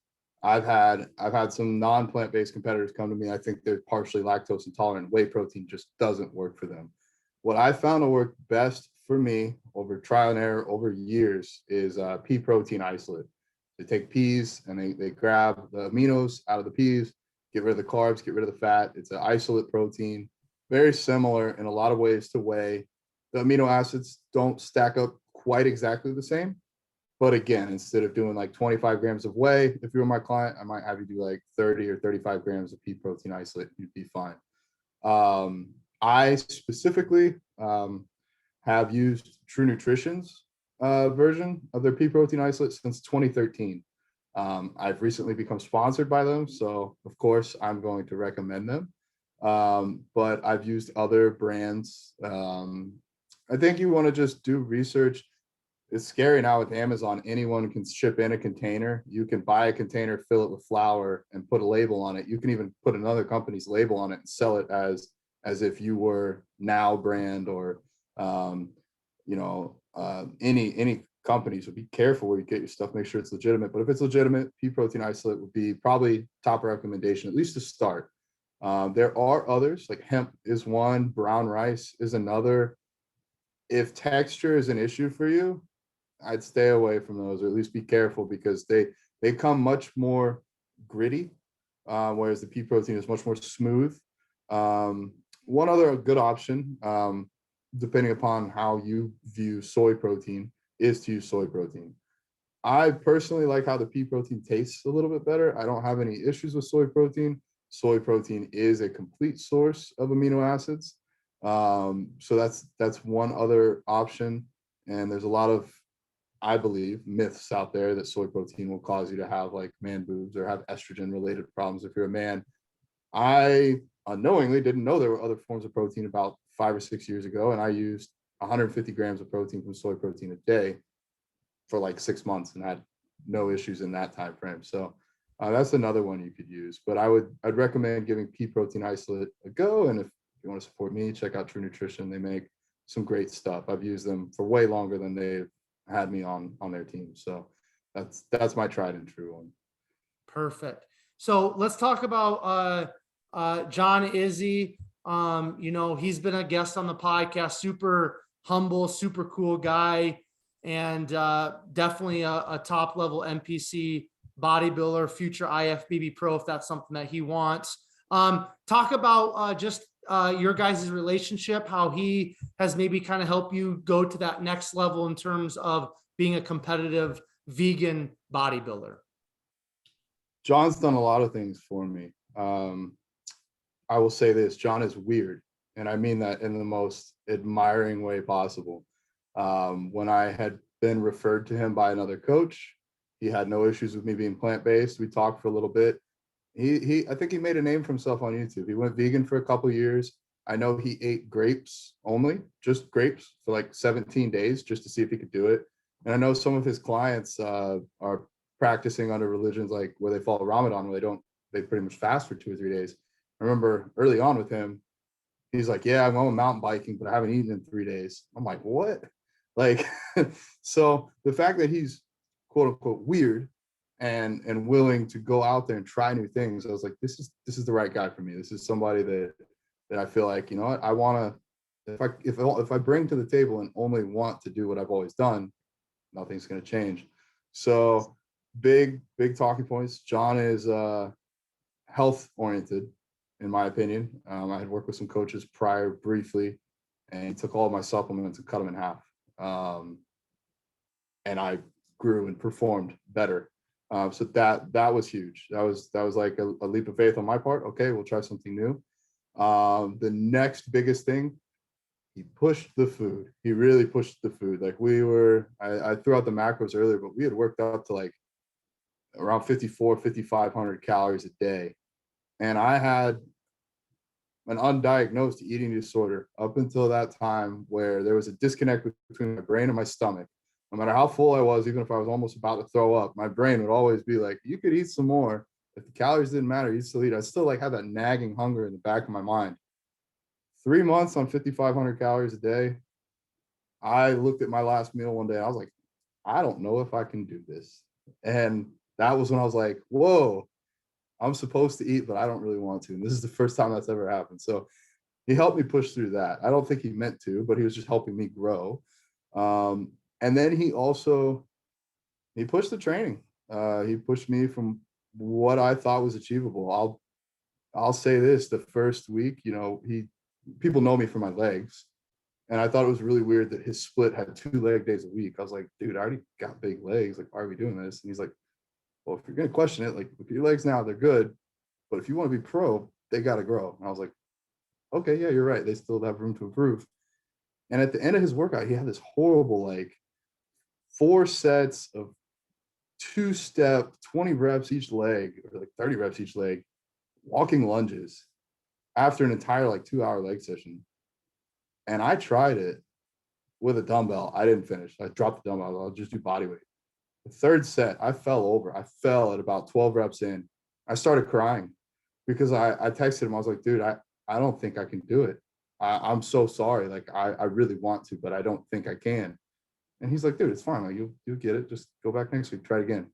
I've had some non-plant-based competitors come to me. I think they're partially lactose intolerant. Whey protein just doesn't work for them. What I found to work best for me over trial and error over years is pea protein isolate. They take peas and they grab the aminos out of the peas, get rid of the carbs, get rid of the fat. It's an isolate protein, very similar in a lot of ways to whey. The amino acids don't stack up quite exactly the same. But again, instead of doing like 25 grams of whey, if you were my client, I might have you do like 30 or 35 grams of pea protein isolate. You'd be fine. I specifically have used True Nutrition's version of their pea protein isolate since 2013. I've recently become sponsored by them, so of course I'm going to recommend them. But I've used other brands. I think you want to just do research. It's scary now with Amazon. Anyone can ship in a container. You can buy a container, fill it with flour, and put a label on it. You can even put another company's label on it and sell it as if you were Now brand or any companies. So be careful where you get your stuff. Make sure it's legitimate. But if it's legitimate, pea protein isolate would be probably top recommendation, at least to start. There are others, like hemp is one, brown rice is another. if texture is an issue for you, I'd stay away from those, or at least be careful, because they come much more gritty, whereas the pea protein is much more smooth. One other good option, depending upon how you view soy protein, is to use soy protein. I personally like how the pea protein tastes a little bit better. I don't have any issues with soy protein. Soy protein is a complete source of amino acids. So that's one other option. And there's a lot of, I believe, myths out there that soy protein will cause you to have like man boobs or have estrogen related problems if you're a man. I unknowingly didn't know there were other forms of protein about 5 or 6 years ago, and I used 150 grams of protein from soy protein a day for like 6 months and had no issues in that time frame. So that's another one you could use. But I'd recommend giving pea protein isolate a go. And if you want to support me, check out True Nutrition. They make some great stuff. I've used them for way longer than they've had me on their team. So that's my tried and true one. Perfect. So let's talk about Johnizzy. He's been a guest on the podcast, super humble, super cool guy, and definitely a top level NPC bodybuilder, future IFBB pro, if that's something that he wants. Talk about just your guys' relationship, how he has maybe kind of helped you go to that next level in terms of being a competitive vegan bodybuilder. John's done a lot of things for me. I will say this: John is weird, and I mean that in the most admiring way possible. When I had been referred to him by another coach, he had no issues with me being plant-based. We talked for a little bit. I think he made a name for himself on YouTube. He went vegan for a couple of years. I know he ate grapes only, just grapes for like 17 days just to see if he could do it. And I know some of his clients are practicing under religions like where they follow Ramadan, where they pretty much fast for 2 or 3 days. I remember early on with him, he's like, yeah, I'm going mountain biking, but I haven't eaten in 3 days. I'm like, what? Like, so the fact that he's quote unquote weird and willing to go out there and try new things, I was like, this is the right guy for me. This is somebody that I feel like, you know what, I want to, if I bring to the table and only want to do what I've always done, nothing's going to change. So big talking points. John is health oriented, in my opinion. I had worked with some coaches prior briefly, and he took all of my supplements and cut them in half. And I grew and performed better. So that was huge. That was like a leap of faith on my part. Okay, we'll try something new. The next biggest thing, he pushed the food. He really pushed the food. Like I threw out the macros earlier, but we had worked up to like around 5,500 calories a day. And I had an undiagnosed eating disorder up until that time, where there was a disconnect between my brain and my stomach. No matter how full I was, even if I was almost about to throw up, my brain would always be like, you could eat some more. If the calories didn't matter, you'd still eat. I still like have that nagging hunger in the back of my mind. 3 months on 5,500 calories a day. I looked at my last meal one day. I was like, I don't know if I can do this. And that was when I was like, whoa, I'm supposed to eat, but I don't really want to. And this is the first time that's ever happened. So he helped me push through that. I don't think he meant to, but he was just helping me grow. And then he pushed the training. He pushed me from what I thought was achievable. I'll say this: the first week, people know me for my legs, and I thought it was really weird that his split had 2 leg days a week. I was like, dude, I already got big legs. Like, why are we doing this? And he's like, well, if you're gonna question it, like, with your legs now, they're good, but if you want to be pro, they got to grow. And I was like, okay, yeah, you're right. They still have room to improve. And at the end of his workout, he had this horrible, like, 4 sets of 2-step, 20 reps each leg, or like 30 reps each leg, walking lunges after an entire like 2-hour leg session. And I tried it with a dumbbell. I didn't finish. I dropped the dumbbell. I'll just do body weight. The 3rd set, I fell over. I fell at about 12 reps in. I started crying because I texted him. I was like, dude, I don't think I can do it. I'm so sorry. Like, I really want to, but I don't think I can. And he's like, dude, it's fine. Like, you'll get it. Just go back next week. Try it again.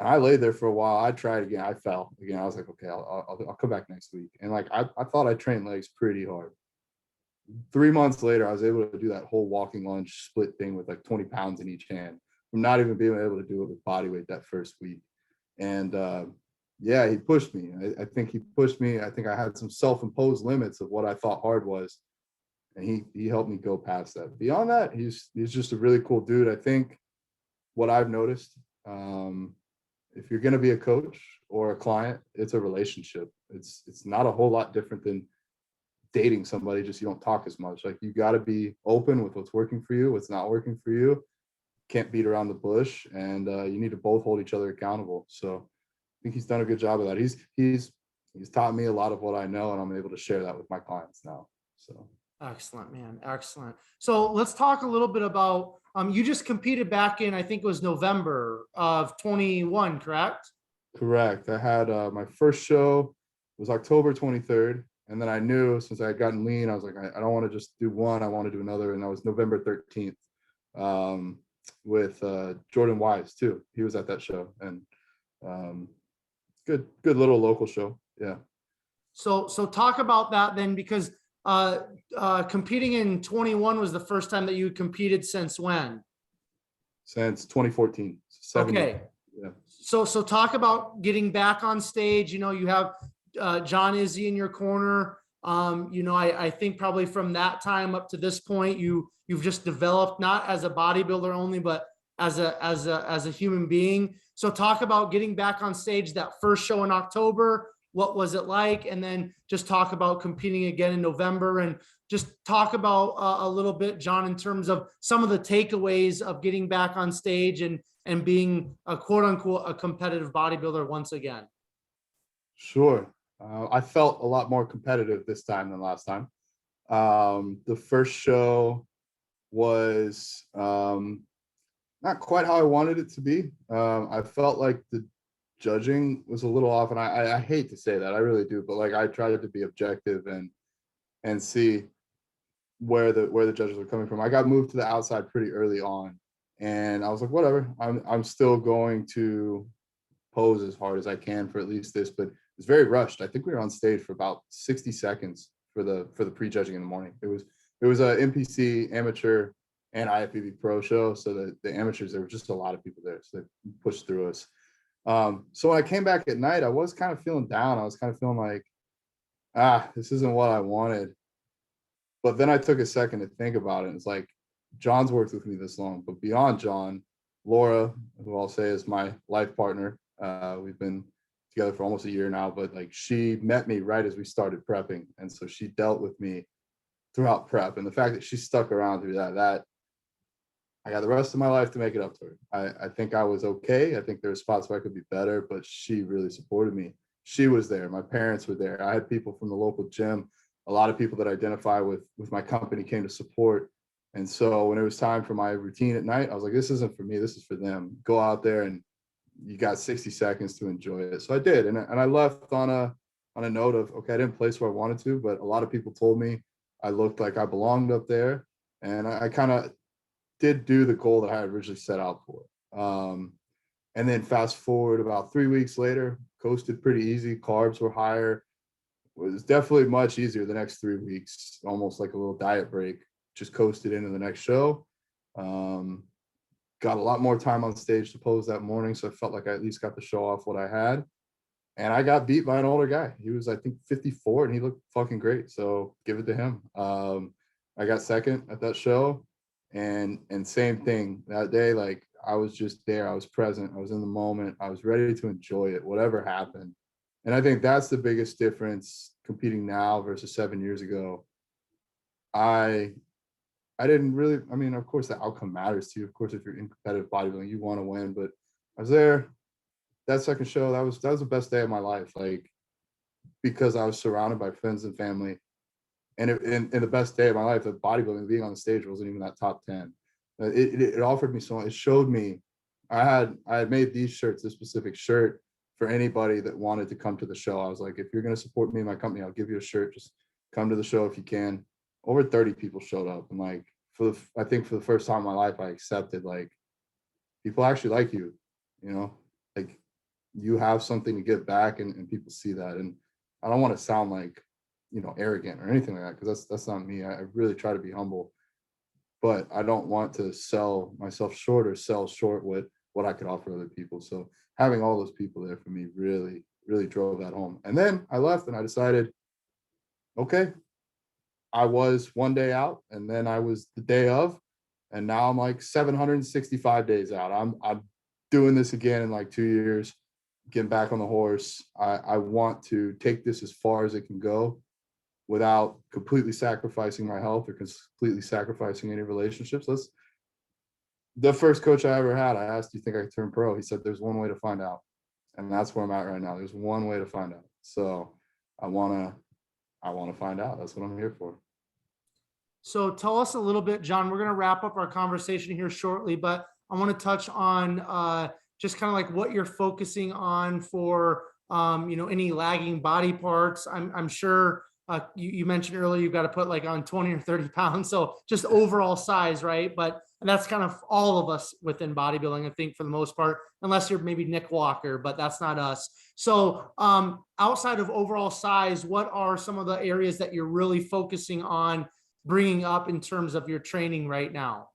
And I laid there for a while. I tried again. I fell again. I was like, okay, I'll come back next week. And like, I thought I trained legs pretty hard. 3 months later, I was able to do that whole walking lunge split thing with like 20 pounds in each hand. I'm not even being able to do it with body weight that first week. And yeah, he pushed me. I think he pushed me. I think I had some self-imposed limits of what I thought hard was. And he helped me go past that. Beyond that, he's just a really cool dude. I think what I've noticed, if you're going to be a coach or a client, it's a relationship. It's not a whole lot different than dating somebody, just you don't talk as much. Like, you got to be open with what's working for you, what's not working for you. Can't beat around the bush, and you need to both hold each other accountable. So I think he's done a good job of that. He's taught me a lot of what I know, and I'm able to share that with my clients now. So excellent, man. Excellent. So let's talk a little bit about, you just competed back in, I think it was November of 21, correct? correct. I had my first show was October 23rd. And then I knew, since I had gotten lean, I was like, I don't want to just do one, I want to do another. And that was November 13th, with Jordan Wise too. He was at that show, and good little local show. Yeah. So talk about that then, because competing in 21 was the first time that you competed since when? Since 2014. 7 Okay. years. Yeah. So talk about getting back on stage. You know, you have Johnizzy in your corner. You know, I think probably from that time up to this point, you've just developed, not as a bodybuilder only, but as a human being. So talk about getting back on stage, that first show in October. What was it like? And then just talk about competing again in November, and just talk about a little bit, John, in terms of some of the takeaways of getting back on stage and being a quote unquote a competitive bodybuilder once again. Sure. I felt a lot more competitive this time than last time. The first show was not quite how I wanted it to be. I felt like the judging was a little off, and I hate to say that, I really do, but like, I tried to be objective and see where the judges were coming from. I got moved to the outside pretty early on, and I was like, whatever, I'm still going to pose as hard as I can for at least this, but it's very rushed. I think we were on stage for about 60 seconds for the pre-judging in the morning. It was a NPC amateur and IFBB pro show, so the amateurs, there were just a lot of people there, so they pushed through us. So when I came back at night, I was kind of feeling down. I was kind of feeling like, this isn't what I wanted. But then I took a second to think about it. It's like, John's worked with me this long, but beyond John, Laura, who I'll say is my life partner, we've been together for almost a year now, but like, she met me right as we started prepping. And so she dealt with me throughout prep. And the fact that she stuck around through that I got the rest of my life to make it up to her. I think I was okay. I think there were spots where I could be better, but she really supported me. She was there. My parents were there. I had people from the local gym. A lot of people that identify with my company came to support. And so when it was time for my routine at night, I was like, this isn't for me. This is for them. Go out there, and you got 60 seconds to enjoy it. So I did. And I left on a note of, okay, I didn't place where I wanted to, but a lot of people told me I looked like I belonged up there. And I kind of did do the goal that I had originally set out for. And then fast forward about 3 weeks later, coasted pretty easy. Carbs were higher. It was definitely much easier the next 3 weeks, almost like a little diet break. Just coasted into the next show. Got a lot more time on stage to pose that morning, so I felt like I at least got to show off what I had. And I got beat by an older guy. He was, I think, 54, and he looked fucking great. So give it to him. I got second at that show. And same thing that day, like, I was just there. I was present. I was in the moment. I was ready to enjoy it, whatever happened. And I think that's the biggest difference competing now versus 7 years ago. I didn't really, I mean, of course, the outcome matters to you. Of course, if you're in competitive bodybuilding, you want to win. But I was there. That second show, that was the best day of my life. Like, because I was surrounded by friends and family. And in the best day of my life, the bodybuilding, being on the stage wasn't even that top 10. It offered me so much. It showed me I had made these shirts, this specific shirt, for anybody that wanted to come to the show. I was like, if you're going to support me and my company, I'll give you a shirt. Just come to the show if you can. Over 30 people showed up. And like, I think for the first time in my life, I accepted, like, people actually like you, like, you have something to give back, and people see that. And I don't want to sound like arrogant or anything like that, because that's not me. I really try to be humble, but I don't want to sell myself short or sell short what I could offer other people. So having all those people there for me really, really drove that home. And then I left and I decided, okay, I was one day out and then I was the day of, and now I'm like 765 days out. I'm doing this again in like 2 years, getting back on the horse. I want to take this as far as it can go without completely sacrificing my health or completely sacrificing any relationships. The first coach I ever had, I asked, do you think I could turn pro? He said, there's one way to find out. And that's where I'm at right now. There's one way to find out. So I want to find out. That's what I'm here for. So tell us a little bit, John. We're going to wrap up our conversation here shortly, but I want to touch on just kind of like what you're focusing on for, any lagging body parts. I'm sure you mentioned earlier you've got to put like on 20 or 30 pounds. So just overall size, right? And that's kind of all of us within bodybuilding, I think, for the most part, unless you're maybe Nick Walker, but that's not us. So outside of overall size, what are some of the areas that you're really focusing on bringing up in terms of your training right now?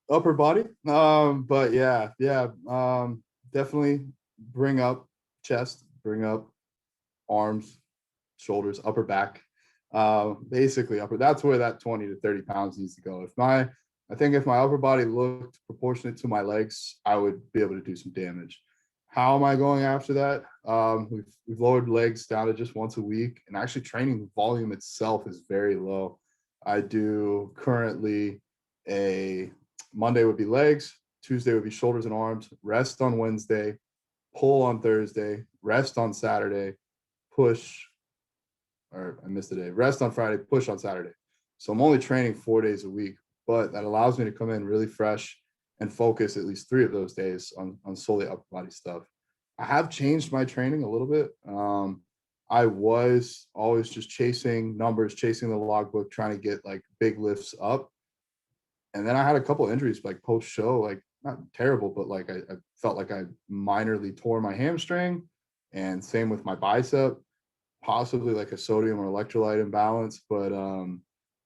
Upper body. But yeah. Definitely bring up chest, bring up arms, shoulders, upper back. Basically upper, that's where that 20 to 30 pounds needs to go. I think if my upper body looked proportionate to my legs, I would be able to do some damage. How am I going after that? We've lowered legs down to just once a week, and actually training volume itself is very low. I do currently a Monday would be legs, Tuesday would be shoulders and arms, rest on Wednesday, pull on Thursday, rest on Saturday, push, or I missed a day, rest on Friday, push on Saturday. So I'm only training 4 days a week, but that allows me to come in really fresh and focus at least 3 of those days on solely upper body stuff. I have changed my training a little bit. I was always just chasing numbers, chasing the logbook, trying to get like big lifts up. And then I had a couple of injuries, like post show, like not terrible, but like I felt like I minorly tore my hamstring, and same with my bicep, possibly like a sodium or electrolyte imbalance. But I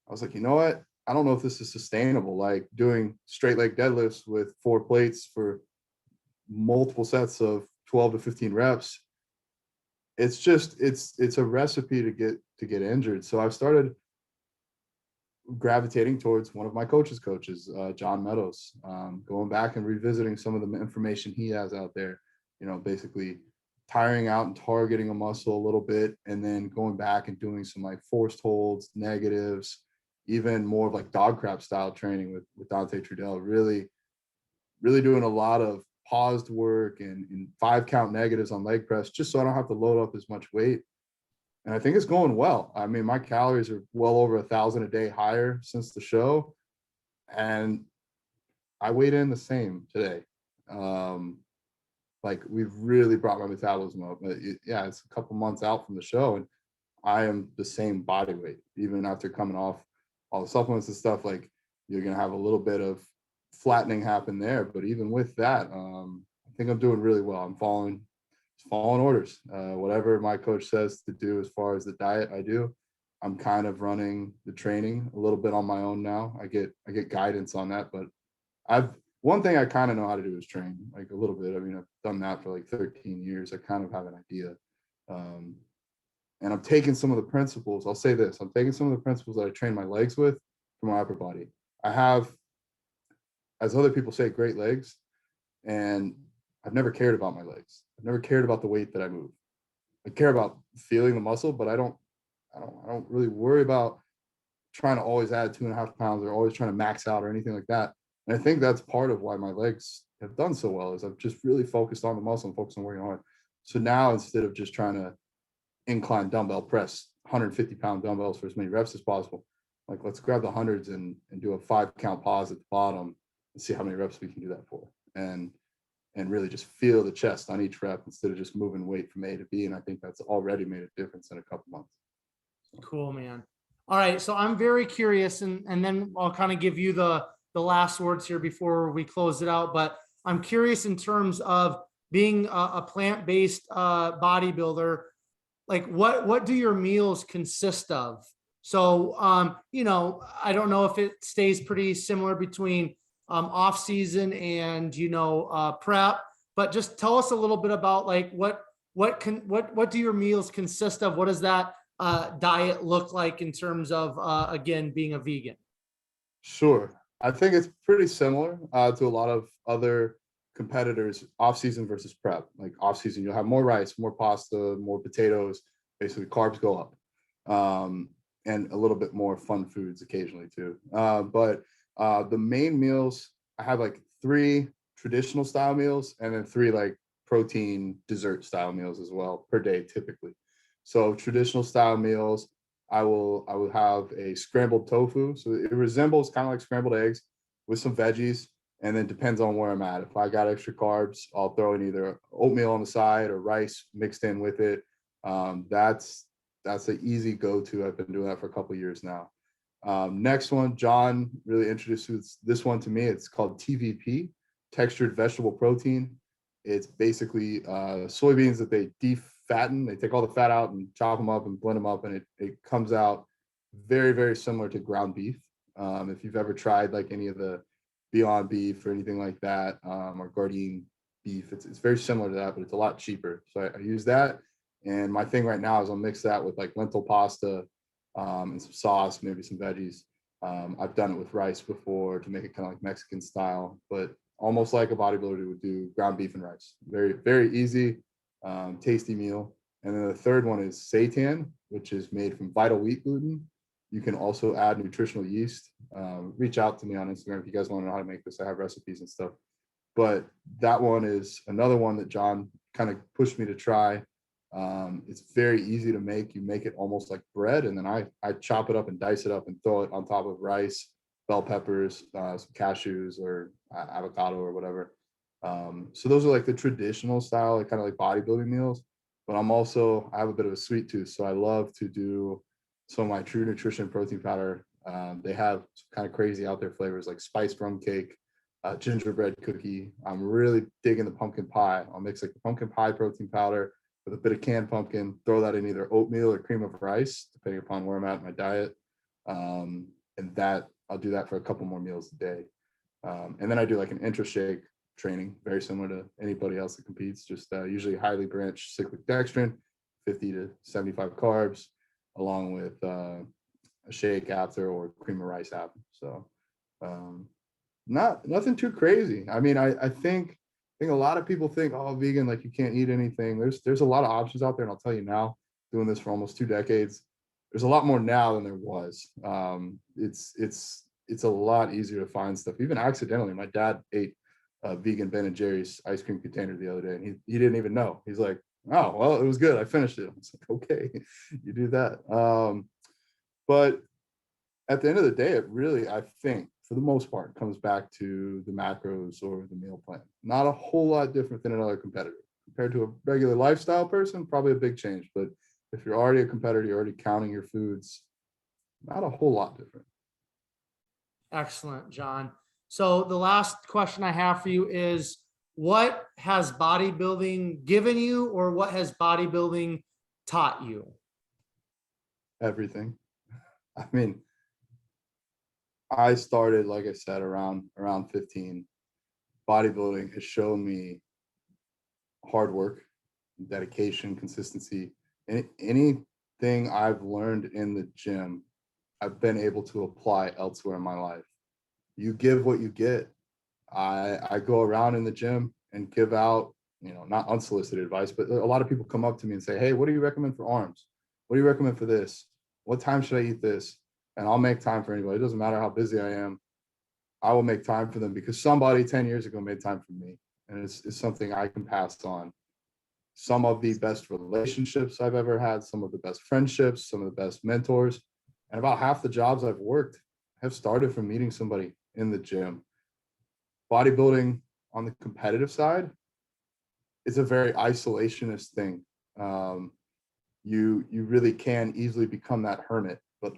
was like, you know what? I don't know if this is sustainable. Like doing straight leg deadlifts with 4 plates for multiple sets of 12 to 15 reps. It's a recipe to get injured. So I've started gravitating towards one of my coaches, John Meadows, going back and revisiting some of the information he has out there, basically tiring out and targeting a muscle a little bit, and then going back and doing some like forced holds, negatives, even more of like dog crap style training with Dante Trudell, really doing a lot of paused work and 5 count negatives on leg press, just so I don't have to load up as much weight. And I think it's going well. I mean, my calories are well over 1,000 a day higher since the show. And I weighed in the same today. Like we've really brought my metabolism up. But it's a couple months out from the show, and I am the same body weight, even after coming off all the supplements and stuff. Like you're going to have a little bit of flattening happen there. But even with that, I think I'm doing really well. I'm following orders. Whatever my coach says to do as far as the diet, I do. I'm kind of running the training a little bit on my own now. I get guidance on that, but one thing I kind of know how to do is train, like a little bit. I mean, I've done that for like 13 years. I kind of have an idea. And I'm taking some of the principles. I'll say this, I'm taking some of the principles that I train my legs with for my upper body. I have, as other people say, great legs, and I've never cared about my legs. I've never cared about the weight that I move. I care about feeling the muscle, but I don't really worry about trying to always add 2.5 pounds or always trying to max out or anything like that. And I think that's part of why my legs have done so well, is I've just really focused on the muscle and focused on working hard. So now, instead of just trying to incline dumbbell press 150-pound dumbbells for as many reps as possible, like let's grab the hundreds and do a 5 count pause at the bottom and see how many reps we can do that for. And really just feel the chest on each rep instead of just moving weight from A to B. And I think that's already made a difference in a couple months. Cool, man. All right. So I'm very curious, and then I'll kind of give you the last words here before we close it out. But I'm curious in terms of being a plant-based bodybuilder. like what do your meals consist of? So you know, I don't know if it stays pretty similar between off season and prep, but just tell us a little bit about like what do your meals consist of? What does that diet look like in terms of again being a vegan? Sure. I think it's pretty similar to a lot of other competitors off season versus prep. Like off season, you'll have more rice, more pasta, more potatoes. Basically, carbs go up, and a little bit more fun foods occasionally too. But the main meals, I have like 3 traditional style meals and then 3 like protein dessert style meals as well per day typically. So traditional style meals, I will have a scrambled tofu. So it resembles kind of like scrambled eggs with some veggies, and then depends on where I'm at. If I got extra carbs, I'll throw in either oatmeal on the side or rice mixed in with it. That's an easy go-to. I've been doing that for a couple of years now. Next one, John really introduced this one to me. It's called TVP, textured vegetable protein. It's basically soybeans that they defatten. They take all the fat out and chop them up and blend them up, and it comes out very, very similar to ground beef. If you've ever tried like any of the Beyond Beef or anything like that, or Gardein beef, it's very similar to that, but it's a lot cheaper. So I use that. And my thing right now is I'll mix that with like lentil pasta, and some sauce, maybe some veggies. I've done it with rice before to make it kind of like Mexican style, but almost like a bodybuilder would do ground beef and rice. Very, very easy, tasty meal. And then the third one is seitan, which is made from vital wheat gluten. You can also add nutritional yeast. Reach out to me on Instagram if you guys want to know how to make this. I have recipes and stuff. But that one is another one that John kind of pushed me to try. It's very easy to make. You make it almost like bread, and then I chop it up and dice it up and throw it on top of rice, bell peppers, some cashews or avocado or whatever. So those are like the traditional style, like kind of like bodybuilding meals. But I have a bit of a sweet tooth, so I love to do some of my True Nutrition protein powder. They have some kind of crazy out there flavors like spiced rum cake, gingerbread cookie. I'm really digging the pumpkin pie. I'll mix like the pumpkin pie protein powder with a bit of canned pumpkin, throw that in either oatmeal or cream of rice, depending upon where I'm at in my diet. And that I'll do that for a couple more meals a day. And then I do like an intra-shake training, very similar to anybody else that competes, just usually highly branched cyclic dextrin, 50 to 75 carbs, along with a shake after or cream of rice after. So nothing too crazy. I mean, I think a lot of people think, oh, vegan, like you can't eat anything. There's a lot of options out there, and I'll tell you now, doing this for almost 2 decades, there's a lot more now than there was. It's a lot easier to find stuff, even accidentally. My dad ate a vegan Ben and Jerry's ice cream container the other day, and he didn't even know. He's like, oh, well, it was good. I finished it. I was like, okay, you do that. But at the end of the day, it really, I think, for the most part, comes back to the macros or the meal plan. Not a whole lot different than another competitor. Compared to a regular lifestyle person, probably a big change. But if you're already a competitor, you're already counting your foods, not a whole lot different. Excellent, John. So the last question I have for you is, what has bodybuilding given you, or what has bodybuilding taught you? Everything. I mean, I started, like I said, around 15. Bodybuilding has shown me hard work, dedication, consistency. Anything I've learned in the gym, I've been able to apply elsewhere in my life. You give what you get. I go around in the gym and give out, not unsolicited advice, but a lot of people come up to me and say, hey, what do you recommend for arms? What do you recommend for this? What time should I eat this? And I'll make time for anybody. It doesn't matter how busy I am. I will make time for them because somebody 10 years ago made time for me. And it's something I can pass on. Some of the best relationships I've ever had, some of the best friendships, some of the best mentors, and about half the jobs I've worked have started from meeting somebody in the gym. Bodybuilding on the competitive side is a very isolationist thing. You really can easily become that hermit, but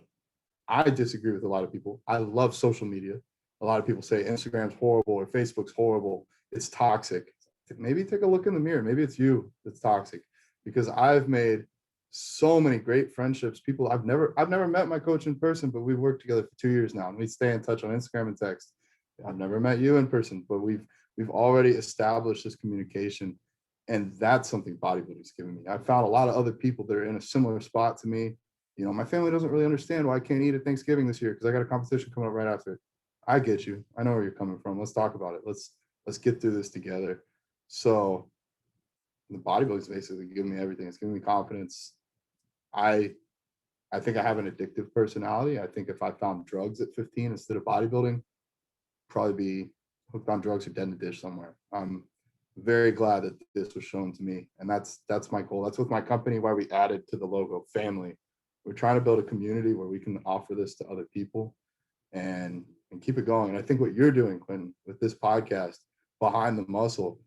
I disagree with a lot of people. I love social media. A lot of people say Instagram's horrible or Facebook's horrible. It's toxic. Maybe take a look in the mirror. Maybe it's you that's toxic, because I've made so many great friendships. People I've never met my coach in person, but we've worked together for 2 years now, and we stay in touch on Instagram and text. I've never met you in person, but we've already established this communication, and that's something bodybuilding's given me. I found a lot of other people that are in a similar spot to me. You know, my family doesn't really understand why I can't eat at Thanksgiving this year because I got a competition coming up right after. I get you. I know where you're coming from. Let's talk about it. Let's get through this together. So the bodybuilding's basically giving me everything. It's giving me confidence. I think I have an addictive personality. I think if I found drugs at 15 instead of bodybuilding, probably be hooked on drugs or dead in the dish somewhere. I'm very glad that this was shown to me, and that's my goal. That's with my company why we added to the logo family. We're trying to build a community where we can offer this to other people and keep it going. And I think what you're doing, Quentin, with this podcast, Behind the Muscle,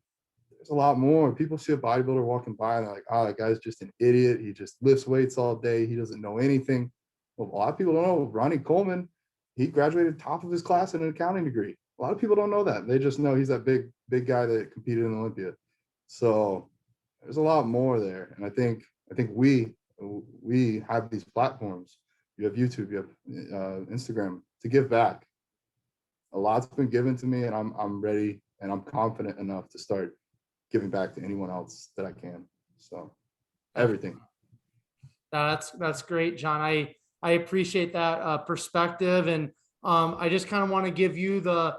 there's a lot more. People see a bodybuilder walking by and they're like, oh, that guy's just an idiot. He just lifts weights all day. He doesn't know anything. Well, a lot of people don't know Ronnie Coleman. He graduated top of his class in an accounting degree. A lot of people don't know that. They just know he's that big guy that competed in Olympia. So there's a lot more there. And I think we have these platforms. You have YouTube, you have Instagram to give back. A lot's been given to me, and I'm ready and I'm confident enough to start giving back to anyone else that I can. So everything. That's great, John. I appreciate that perspective, and I just kind of want to give you the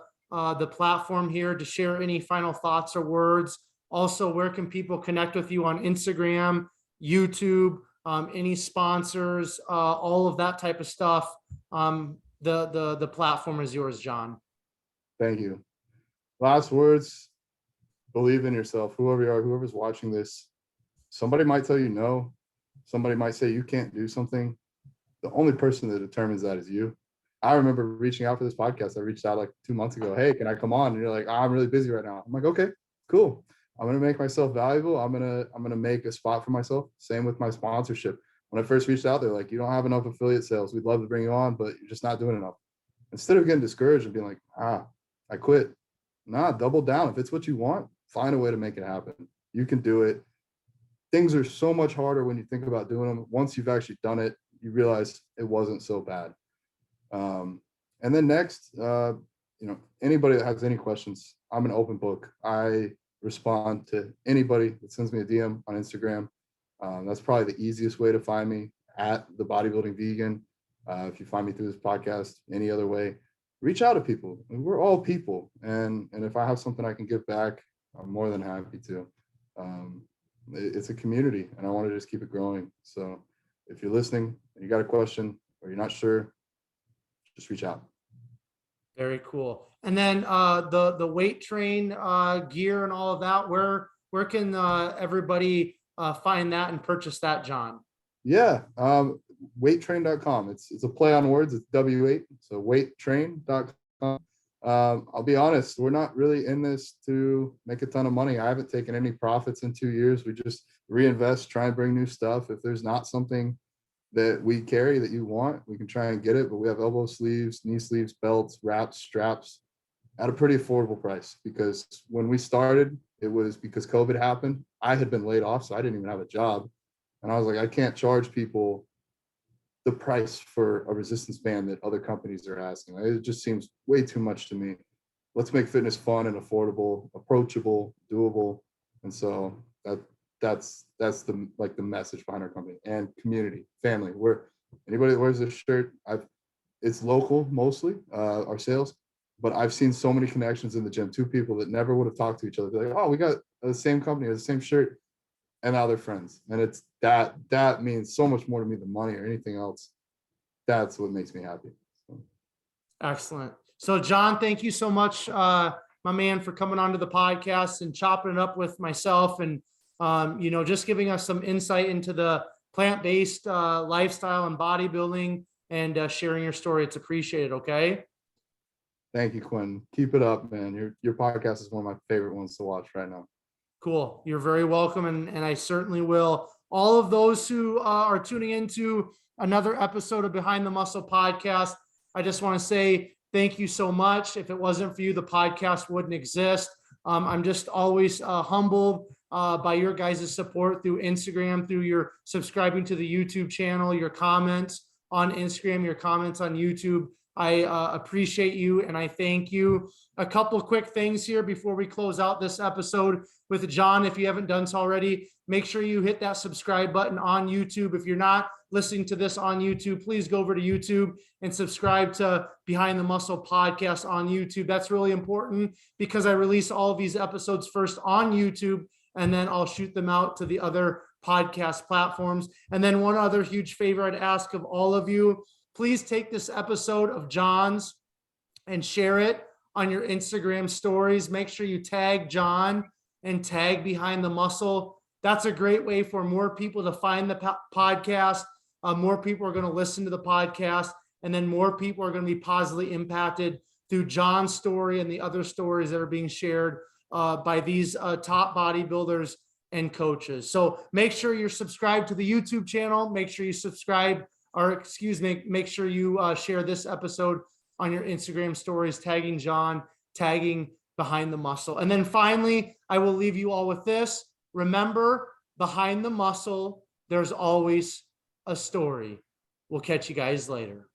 platform here to share any final thoughts or words. Also, where can people connect with you on Instagram, YouTube, any sponsors, all of that type of stuff? The platform is yours, John. Thank you. Last words. Believe in yourself, whoever you are, whoever's watching this. Somebody might tell you no. Somebody might say you can't do something. The only person that determines that is you. I remember reaching out for this podcast. I reached out like 2 months ago. Hey, can I come on? And you're like, I'm really busy right now. I'm like, okay, cool. I'm going to make myself valuable. I'm going to make a spot for myself. Same with my sponsorship. When I first reached out, they're like, you don't have enough affiliate sales. We'd love to bring you on, but you're just not doing enough. Instead of getting discouraged and being like, I quit. Nah, double down. If it's what you want, find a way to make it happen. You can do it. Things are so much harder when you think about doing them. Once you've actually done it, you realize it wasn't so bad. And then next, anybody that has any questions, I'm an open book. I respond to anybody that sends me a DM on Instagram. That's probably the easiest way to find me, at the Bodybuilding Vegan. If you find me through this podcast, any other way, reach out to people. We're all people, and if I have something I can give back, I'm more than happy to. It's a community, and I want to just keep it growing. So if you're listening and you got a question or you're not sure, just reach out. Very cool. And then the weight train gear and all of that, where can everybody find that and purchase that, John? Yeah, weighttrain.com. It's a play on words. It's W8, so weighttrain.com. I'll be honest, we're not really in this to make a ton of money. I haven't taken any profits in 2 years. We just reinvest, try and bring new stuff. If there's not something that we carry that you want, we can try and get it. But we have elbow sleeves, knee sleeves, belts, wraps, straps at a pretty affordable price. Because when we started, it was because COVID happened. I had been laid off, so I didn't even have a job. And I was like, I can't charge people the price for a resistance band that other companies are asking. It just seems way too much to me. Let's make fitness fun and affordable, approachable, doable. And so that's the message behind our company. And community, family. Anybody that wears this shirt, it's local mostly, our sales, but I've seen so many connections in the gym. Two people that never would have talked to each other. They're like, oh, we got the same company or the same shirt, and now they're friends. And it's that means so much more to me than money or anything else. That's what makes me happy. So. Excellent. So John, thank you so much, my man, for coming onto the podcast and chopping it up with myself and, just giving us some insight into the plant-based lifestyle and bodybuilding and sharing your story. It's appreciated. Okay. Thank you, Quinn. Keep it up, man. Your podcast is one of my favorite ones to watch right now. Cool. You're very welcome. And I certainly will. All of those who are tuning into another episode of Behind the Muscle podcast, I just want to say thank you so much. If it wasn't for you, the podcast wouldn't exist. I'm just always humbled by your guys' support through Instagram, through your subscribing to the YouTube channel, your comments on Instagram, your comments on YouTube. I appreciate you and I thank you. A couple quick things here before we close out this episode with John. If you haven't done so already, make sure you hit that subscribe button on YouTube. If you're not listening to this on YouTube, please go over to YouTube and subscribe to Behind the Muscle podcast on YouTube. That's really important because I release all of these episodes first on YouTube, and then I'll shoot them out to the other podcast platforms. And then one other huge favor I'd ask of all of you, please take this episode of John's and share it on your Instagram stories. Make sure you tag John and tag Behind the Muscle. That's a great way for more people to find the podcast. More people are going to listen to the podcast, and then more people are going to be positively impacted through John's story and the other stories that are being shared by these top bodybuilders and coaches. So make sure you're subscribed to the YouTube channel. Make sure you subscribe, or excuse me, make sure you share this episode on your Instagram stories, tagging John, tagging Behind the Muscle. And then finally, I will leave you all with this. Remember, behind the muscle, there's always a story. We'll catch you guys later.